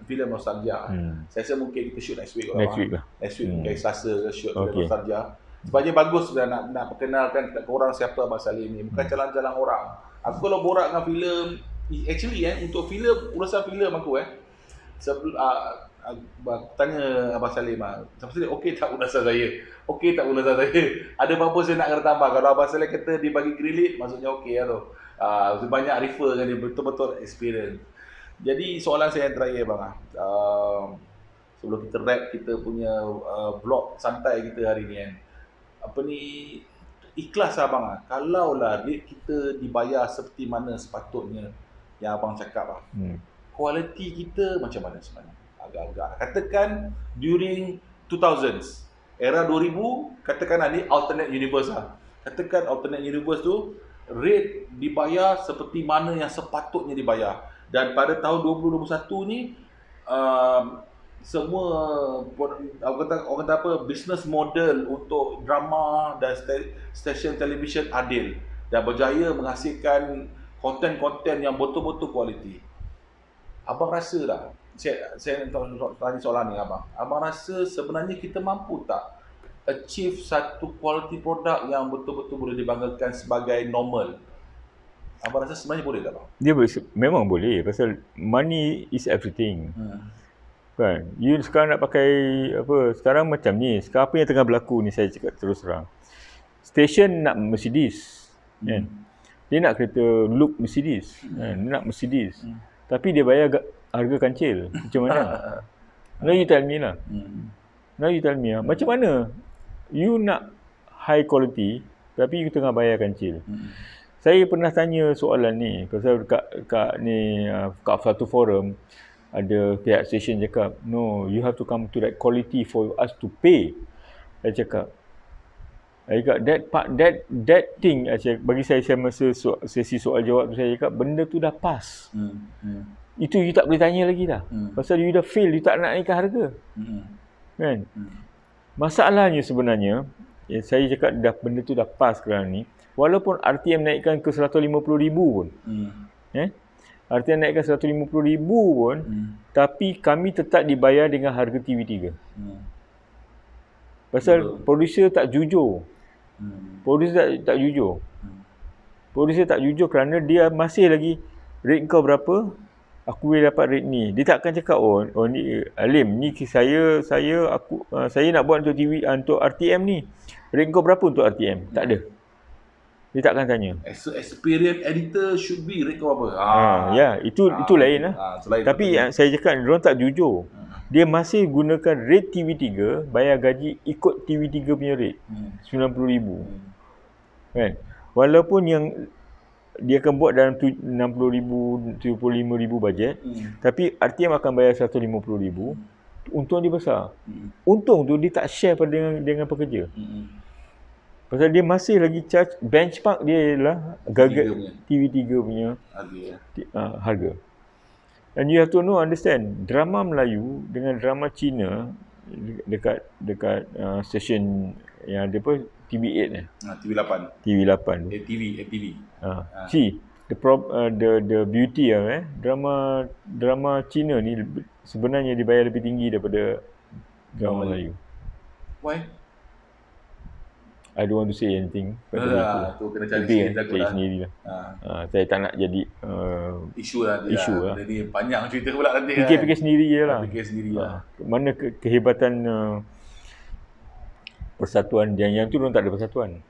filem nostalgia. Saya rasa mungkin kita shoot next week lah. Next week mungkin Selasa ke shoot filem nostalgia. Sebab dia bagus sudah nak perkenalkan kepada korang siapa Abang Salim ni. Bukan jalan-jalan orang. Aku kalau borak dengan filem, actually untuk filem, urusan filem aku tanya Abang Salim okey tak ulasan saya? Okey tak ulasan saya? Ada apa-apa saya nak kena tambah? Kalau Abang Salim kata dibagi green light, maksudnya okey lah tu. Banyak refer dengan dia, betul-betul experience. Jadi soalan saya yang terakhir bang, sebelum kita wrap kita punya vlog santai kita hari ni kan. Ikhlas abang kalaulah rate kita dibayar seperti mana sepatutnya yang abang cakap kualiti kita macam mana sebenarnya? Agak-agak katakan during 2000s, era 2000, katakan ni alternate universe katakan alternate universe tu rate dibayar seperti mana yang sepatutnya dibayar. Dan pada tahun 2021 ni semua orang kata apa, business model untuk drama dan stesen televisyen adil dan berjaya menghasilkan konten-konten yang betul-betul kualiti. Abang rasa tak, saya tanya soalan ni abang rasa sebenarnya kita mampu tak achieve satu quality produk yang betul-betul boleh dibanggakan sebagai normal? Abang rasa sebenarnya boleh tak bang? Dia memang boleh, pasal money is everything. Kan? You sekarang nak pakai apa? Sekarang macam ni. Sekarang apa yang tengah berlaku ni, saya cakap terus terang. Station nak Mercedes, kan? Dia nak kereta look Mercedes, kan? Dia nak Mercedes. Tapi dia bayar harga kancil. Macam mana? Now you tell me lah. Now you tell me lah. Macam mana you nak high quality tapi you tengah bayar kancil? Saya pernah tanya soalan ni pasal kat satu forum ada pihak stesen cakap, no, you have to come to that quality for us to pay. Saya cakap that thing, bagi saya masa sesi soal jawab tu, saya cakap benda tu dah pass. Itu you tak boleh tanya lagi dah. Pasal you dah fail, you tak nak naikkan harga. Kan? Masalahnya sebenarnya, saya cakap dah benda tu dah pass sekarang ni. Walaupun RTM naikkan ke 150,000 pun. RTM naikkan 150,000 pun, tapi kami tetap dibayar dengan harga TV3. Pasal producer tak jujur. Producer tak jujur. Producer tak jujur kerana dia masih lagi rate kau berapa? Aku boleh dapat rate ni. Dia tak akan cakap ni Alim, ni saya nak buat untuk TV untuk RTM ni. Rate kau berapa untuk RTM? Tak ada. Dia tak akan tanya. Experience editor should be rate kau apa? Itu lain lah. Tapi yang saya cakap, diorang tak jujur. Dia masih gunakan rate TV3, bayar gaji ikut TV3 punya rate. 90,000. Kan? Walaupun yang dia akan buat dalam 60,000, 75,000 bajet, tapi RTM akan bayar 150,000. Untung dia besar. Untung tu dia tak share dengan pekerja. Pasal dia masih lagi charge, benchmark dia ialah TV3 punya harga. And you have to understand, drama Melayu dengan drama Cina dekat stesen yang ada apa, TV8 ni. TV8. ATV. See, the beauty drama Cina ni sebenarnya dibayar lebih tinggi daripada drama Melayu. Why? I don't want to say anything. Tu kena cari sendiri lah. Saya tak nak jadi isu lah. Jadi panjang cerita pula nanti. Fikir sendiri je lah. Mana kehebatan persatuan yang tu orang tak ada persatuan.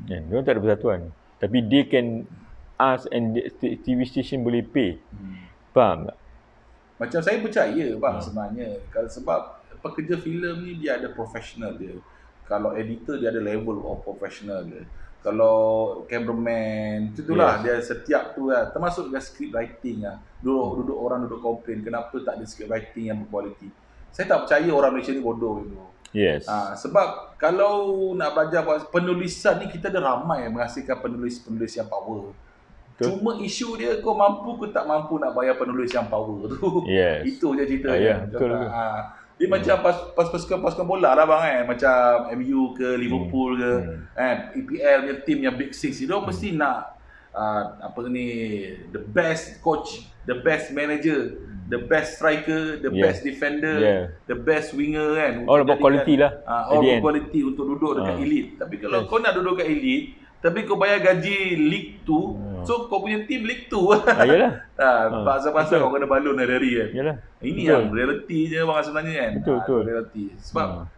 Diorang tak ada persatuan. Tapi they can ask and TV station boleh pay. Faham tak? Macam saya percaya bang sebenarnya. Sebab pekerja filem ni dia ada profesional dia. Kalau editor dia ada level of professional dia. Kalau cameraman itulah dia setiap tu lah. Termasuk dengan script writing lah. Orang duduk komplain kenapa tak ada script writing yang berkualiti. Saya tak percaya orang Malaysia ni bodoh gitu. Yes. Sebab kalau nak belajar penulisan ni, kita ada ramai menghasilkan penulis-penulis yang power. Betul. Cuma isu dia kau mampu ke tak mampu nak bayar penulis yang power tu. Yes. Itu je cerita. Betul. Dia macam pasukan bola lah bang macam MU ke Liverpool ke EPL punya team yang Big Six dia mesti nak the best coach, the best manager the best striker, the best defender, the best winger kan. All about quality lah. All about quality untuk duduk dekat elite. Tapi kalau kau nak duduk kat elite, tapi kau bayar gaji League 2, so kau punya team League 2. Yalah. Pasal-pasal kau kena balon hari-hari kan. Yalah. Ini yang reality je bang sebenarnya kan. Betul. Reality. Sebab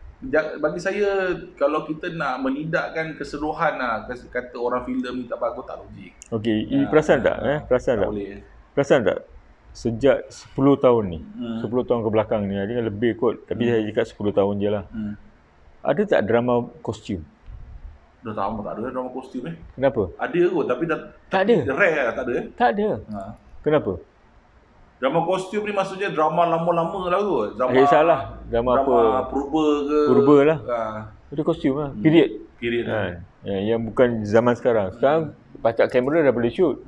bagi saya, kalau kita nak menidakkan keseluruhan kata orang filem ni tak bagus, tak logik. Okey, perasan tak? Perasan tak? Sejak 10 tahun ni, 10 tahun ke belakang ni, ada lebih kot, tapi saya cakap 10 tahun je lah. Ada tak drama kostum? Dah lama tak ada drama kostum Kenapa? Ada kot, tapi tak ada. Rare lah, tak ada. Tak ada. Kenapa? Drama kostum ni maksudnya drama lama-lama lah kot. Salah. Drama apa? Purba lah. Itu kostum lah. Period lah. Yang bukan zaman sekarang. Sekarang pacak kamera dah boleh shoot.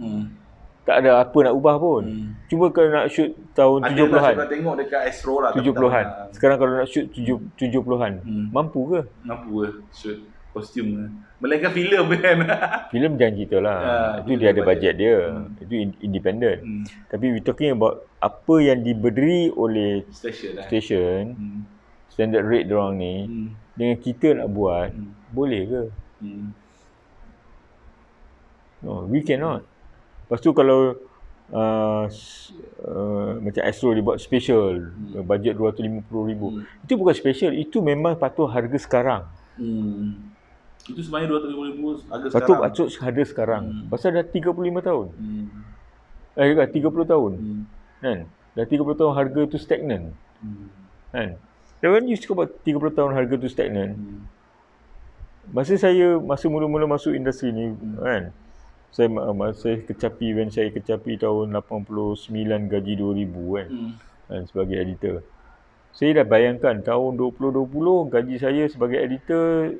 Tak ada apa nak ubah pun. Cuma kalau nak shoot tahun 70-an. Ada lah, tengok dekat Astro lah. 70-an. Sekarang kalau nak shoot 70-an. Mampu ke? Mampu ke shoot kostum. Melainkan filem kan. Filem jangan cerita lah. Itu dia ada bajet dia. Itu independent. Tapi we talking about apa yang diberi oleh station standard rate diorang ni, dengan kita nak buat, boleh ke? No, we cannot. Lepas tu kalau macam Astro dia buat special, bajet 250,000. Itu bukan special, itu memang patut harga sekarang. Itu sebenarnya 250,000 harga sekarang. Patut harga sekarang. Pasal dah 35 tahun. 30 tahun. Kan? Dah 30 tahun harga tu stagnan. Kan? Dan when you cakap about 30 tahun harga tu stagnan, masa mula-mula masuk industri ni, kan? Saya kecapi, when saya kecapi tahun 89 gaji 2,000 kan. Sebagai editor. Saya dah bayangkan tahun 2020 gaji saya sebagai editor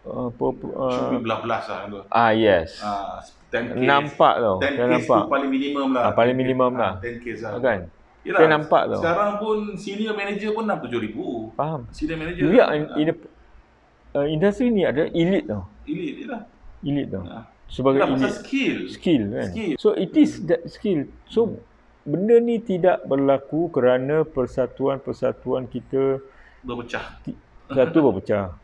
should be belas lah tu. Yes. 10K. Nampak tau. 10K tu paling minimum lah. Paling minimum lah. 10K lah. Kan? Yelah, saya nampak tau. Sekarang pun senior manager pun 67,000. Faham. Senior manager. Industri ni ada elite tau. Elite tau. Sebagai elite. Skill kan. So it is that skill. So benda ni tidak berlaku kerana persatuan kita berpecah. Satu berpecah.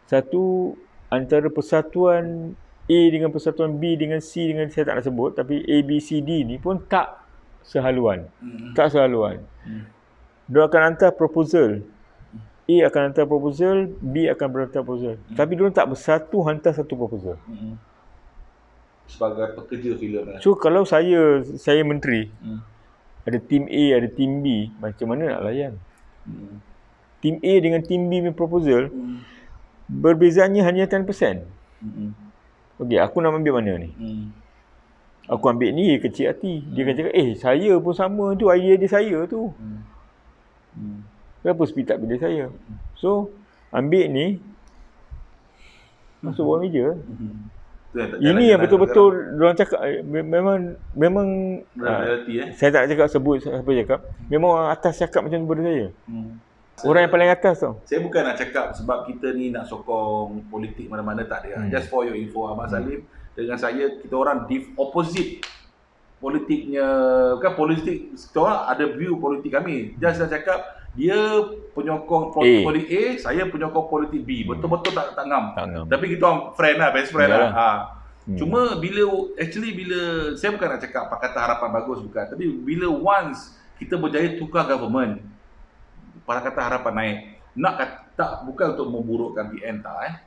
Satu antara persatuan A dengan persatuan B dengan C dengan saya tak nak sebut, tapi A, B, C, D ni pun tak sehaluan. Tak sehaluan. Dia akan hantar proposal. A akan hantar proposal, B akan berhantar proposal. Tapi dia tak bersatu hantar satu proposal. Sebagai pekerja filem. So kalau saya menteri, ada tim A, ada tim B, macam mana nak layan? Tim A dengan tim B punya proposal, berbezaannya hanya 10%. Okey, aku nak ambil mana ni? Aku ambil ni, kecil hati. Dia akan cakap, saya pun sama tu, idea dia saya tu. Kenapa speed up benda saya? So, ambil ni, masuk bawah meja. Ini yang betul-betul diorang cakap, memang saya tak nak cakap sebut siapa cakap. Memang orang atas cakap macam tu pada saya. Orang yang paling atas tau. Saya bukan nak cakap sebab kita ni nak sokong politik mana-mana, tak ada. Just for your info, Abang Salim dengan saya, kita orang opposite politiknya. Bukan politik, kita orang ada view politik kami. Just nak cakap dia penyokong politik A, saya penyokong politik B. Betul-betul tak ngam. Tapi kita orang friend lah, best friend lah. Cuma bila saya bukan nak cakap Pakatan Harapan bagus, bukan. Tapi bila once kita berjaya tukar government, Pakatan Harapan naik. Bukan untuk memburukkan PN tak.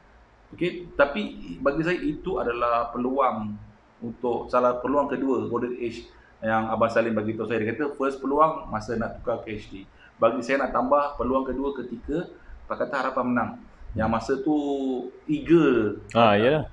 Okey, tapi bagi saya itu adalah peluang untuk peluang kedua golden age yang Abang Salim bagi tahu saya. Dia kata first peluang masa nak tukar ke HD. Bagi saya nak tambah peluang kedua ketika Pakatan Harapan menang. Yang masa tu eager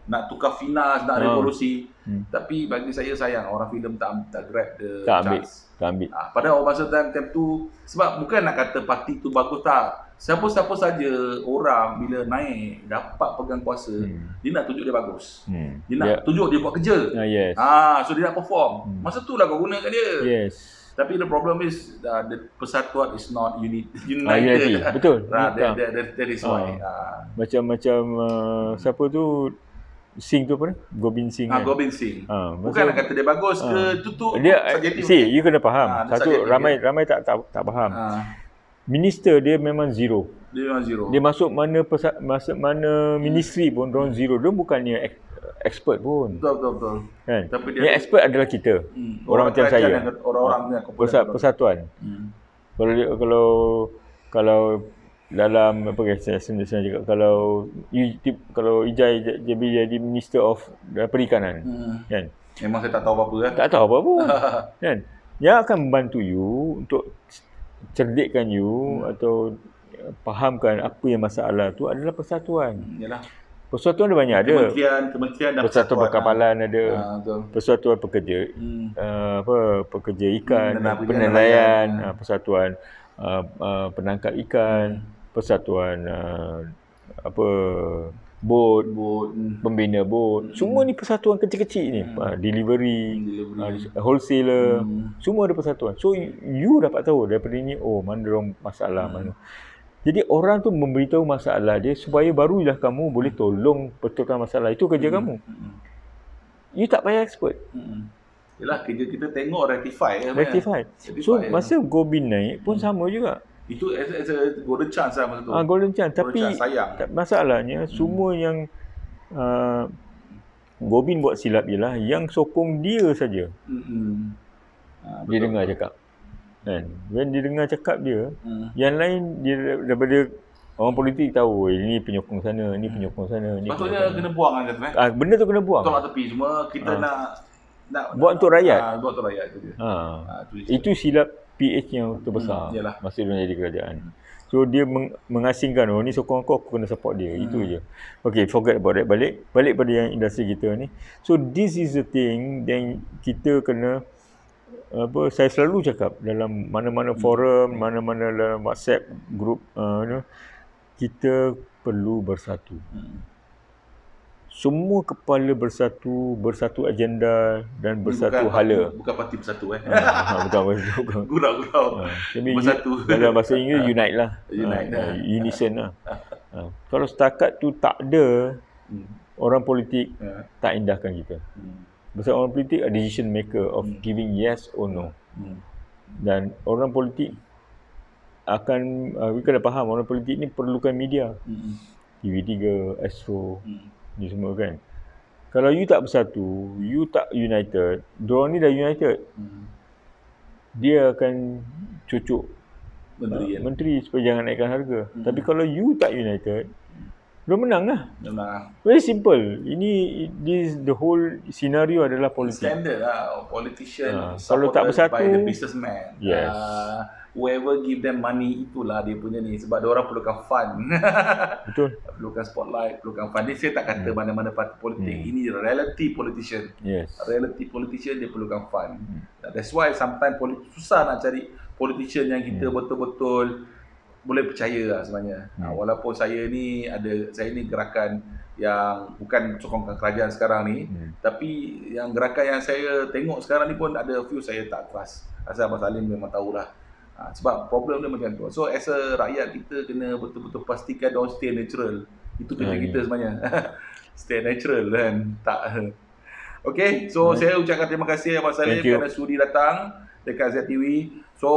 nak tukar finals, nak revolusi. Tapi bagi saya sayang orang filem tak grab the chance. Tak ambil. Padahal masa time tu, sebab bukan nak kata parti tu bagus tak. Siapa-siapa saja orang bila naik dapat pegang kuasa, dia nak tunjuk dia bagus. Dia nak tunjuk dia buat kerja. So dia nak perform. Masa tu lah kau gunakan dia. Tapi the problem is the persatuan is not united. Betul. That is why. Macam siapa tu Singh tu apa ni? Gobind Singh kan? Gobind Singh. Bukan nak kata dia bagus ke, tu dia you kena faham. Satu ramai tak faham. Minister dia memang zero. Dia masuk mana ministry pun orang zero. Dia bukannya expert pun. Betul. Kan? Tapi yang expert adalah kita. Orang macam saya. Orang persatuan. Kalau dalam apa saya cakap, kalau Ijai jadi Minister of Perikanan, kan? Memang saya tak tahu apa-apa kan? Tak tahu apa-apa. Kan? Yang akan membantu you untuk cerdikkan you atau fahamkan apa yang masalah tu adalah persatuan. Yalah. Persatuan ada banyak, kementerian dan persatuan perkapalan ada, persatuan pekerja pekerja ikan, penilaian, persatuan penangkap ikan, persatuan bot, pembina bot. Semua ni persatuan kecil-kecil ni. Delivery, wholesaler, semua ada persatuan. So you dapat tahu daripada ni, mana dorang masalah mana. Jadi orang tu memberitahu masalah dia supaya barulah kamu boleh tolong betulkan masalah. Itu kerja kamu. You tak payah expert. Yalah, kerja kita tengok rectify. So masa Gobind naik pun sama juga. Itu as a golden chance lah masa tu. Golden chance. Tapi masalahnya semua yang Gobind buat silap ialah yang sokong dia saja. Dia dengar cakap. Kan? When dia dengar cakap dia, yang lain dia daripada orang politik tahu ini penyokong sana, ini penyokong sana. Patutnya kena buang kan? Benda tu kena buang. Tolak tepi semua. Kita nak buat untuk rakyat. Buat untuk rakyat tu dia. Itu silap PH yang terbesar masa dia jadi kerajaan. So dia mengasingkan, ni sokong aku kena support dia. Itu je. Okay, forget about that. Balik pada yang industri kita ni. So this is the thing yang kita kena saya selalu cakap dalam mana-mana forum, mana-mana dalam WhatsApp group, kita perlu bersatu. Semua kepala bersatu agenda dan bersatu hala. Bukan parti bersatu Bukan. Gurau-gurau. Bersatu. Dalam bahasa Inggeris unite lah. Unison lah. Kalau setakat tu tak ada, orang politik tak indahkan kita. Sebab orang politik a decision maker of giving yes or no. Dan orang politik akan kita dah faham, orang politik ni perlukan media. TV3, Astro, ni semua kan. Kalau you tak bersatu, you tak united, diorang ni dah united. Dia akan cucuk menteri supaya jangan naikkan harga. Tapi kalau you tak united, dia menang lah. Very simple. This the whole scenario adalah politik. Standard lah. Politician kalau tak bersatu, by the businessman. Yes. Whoever give them money, itulah dia punya ni. Sebab dia orang perlukan fund. Betul. Perlukan spotlight, perlukan fund. Saya tak kata mana-mana parti politik. Ini reality politician. Yes. Reality politician, dia perlukan fund. That's why sometimes susah nak cari politician yang kita betul-betul boleh percaya lah sebenarnya. Walaupun saya ni gerakan yang bukan sokongkan kerajaan sekarang ni, tapi yang gerakan yang saya tengok sekarang ni pun ada few saya tak trust. Asal Abang Salim memang tahulah. Sebab problem dia macam tu. So as a rakyat, kita kena betul-betul pastikan don't stay natural. Itu kerja kita sebenarnya. Stay natural kan. Tak. Okay, so saya ucapkan terima kasih Abang Salim kerana sudi datang dekat ZTV. So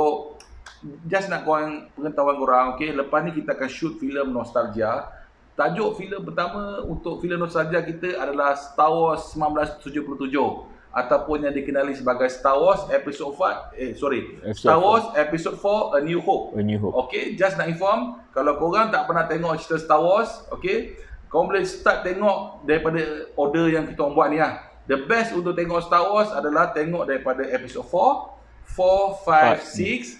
just nak pengetahuan korang, okay? Lepas ni kita akan shoot filem nostalgia. Tajuk filem pertama untuk filem nostalgia kita adalah Star Wars 1977 ataupun yang dikenali sebagai Star Wars Episode 4. Star Wars Episode 4 A New Hope. Okay, just nak inform, kalau korang tak pernah tengok cerita Star Wars, okay, korang boleh start tengok daripada order yang kita orang buat ni lah. The best untuk tengok Star Wars adalah tengok daripada Episode 4, 5,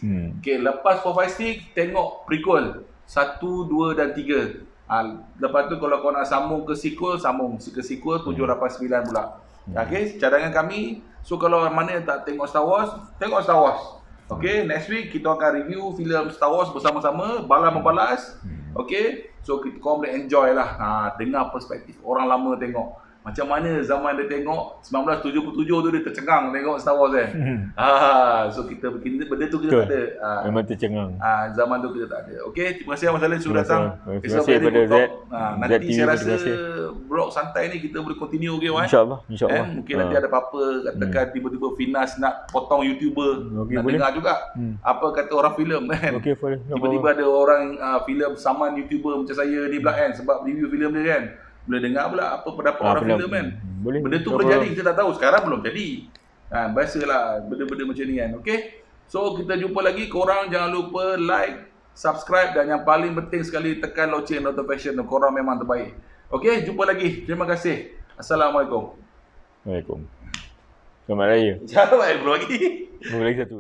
6. Okay, lepas 4, 5, 6 tengok prequel 1, 2 dan 3. Lepas tu kalau kau nak sambung ke sequel, sambung ke sequel 7, 8, 9 pula. Okay, cadangan kami. So kalau mana yang tak tengok Star Wars, tengok Star Wars. Okay, next week kita akan review filem Star Wars bersama-sama, Bala Membalas. Okay, so kau boleh enjoy lah, dengar perspektif orang lama tengok Macam mana zaman dia tengok 1977 tu dia tercengang tengok Star Wars kan. So kita benda tu kita tak ada. Memang tercengang. Zaman tu kita tak ada. Okey, terima kasih Abang Salim sudah datang. Terima kasih kepada Z. Nanti saya rasa blog santai ni kita boleh continue Wan. InsyaAllah. Mungkin nanti ada apa-apa katakan tiba-tiba Finas nak potong YouTuber, nak boleh dengar juga apa kata orang filem kan. Tiba-tiba ada orang filem saman YouTuber macam saya ni pula kan sebab review filem dia kan. Boleh dengar pula apa pendapat orang filem kan. Benda tu boleh jadi, kita tak tahu. Sekarang belum jadi. Biasalah benda-benda macam ni kan. Okey. So kita jumpa lagi. Korang jangan lupa like, subscribe dan yang paling penting sekali tekan loceng notification. Korang memang terbaik. Okey, jumpa lagi. Terima kasih. Assalamualaikum. Waalaikumsalam. Selamat Raya. Jangan belum lagi. Belum lagi satu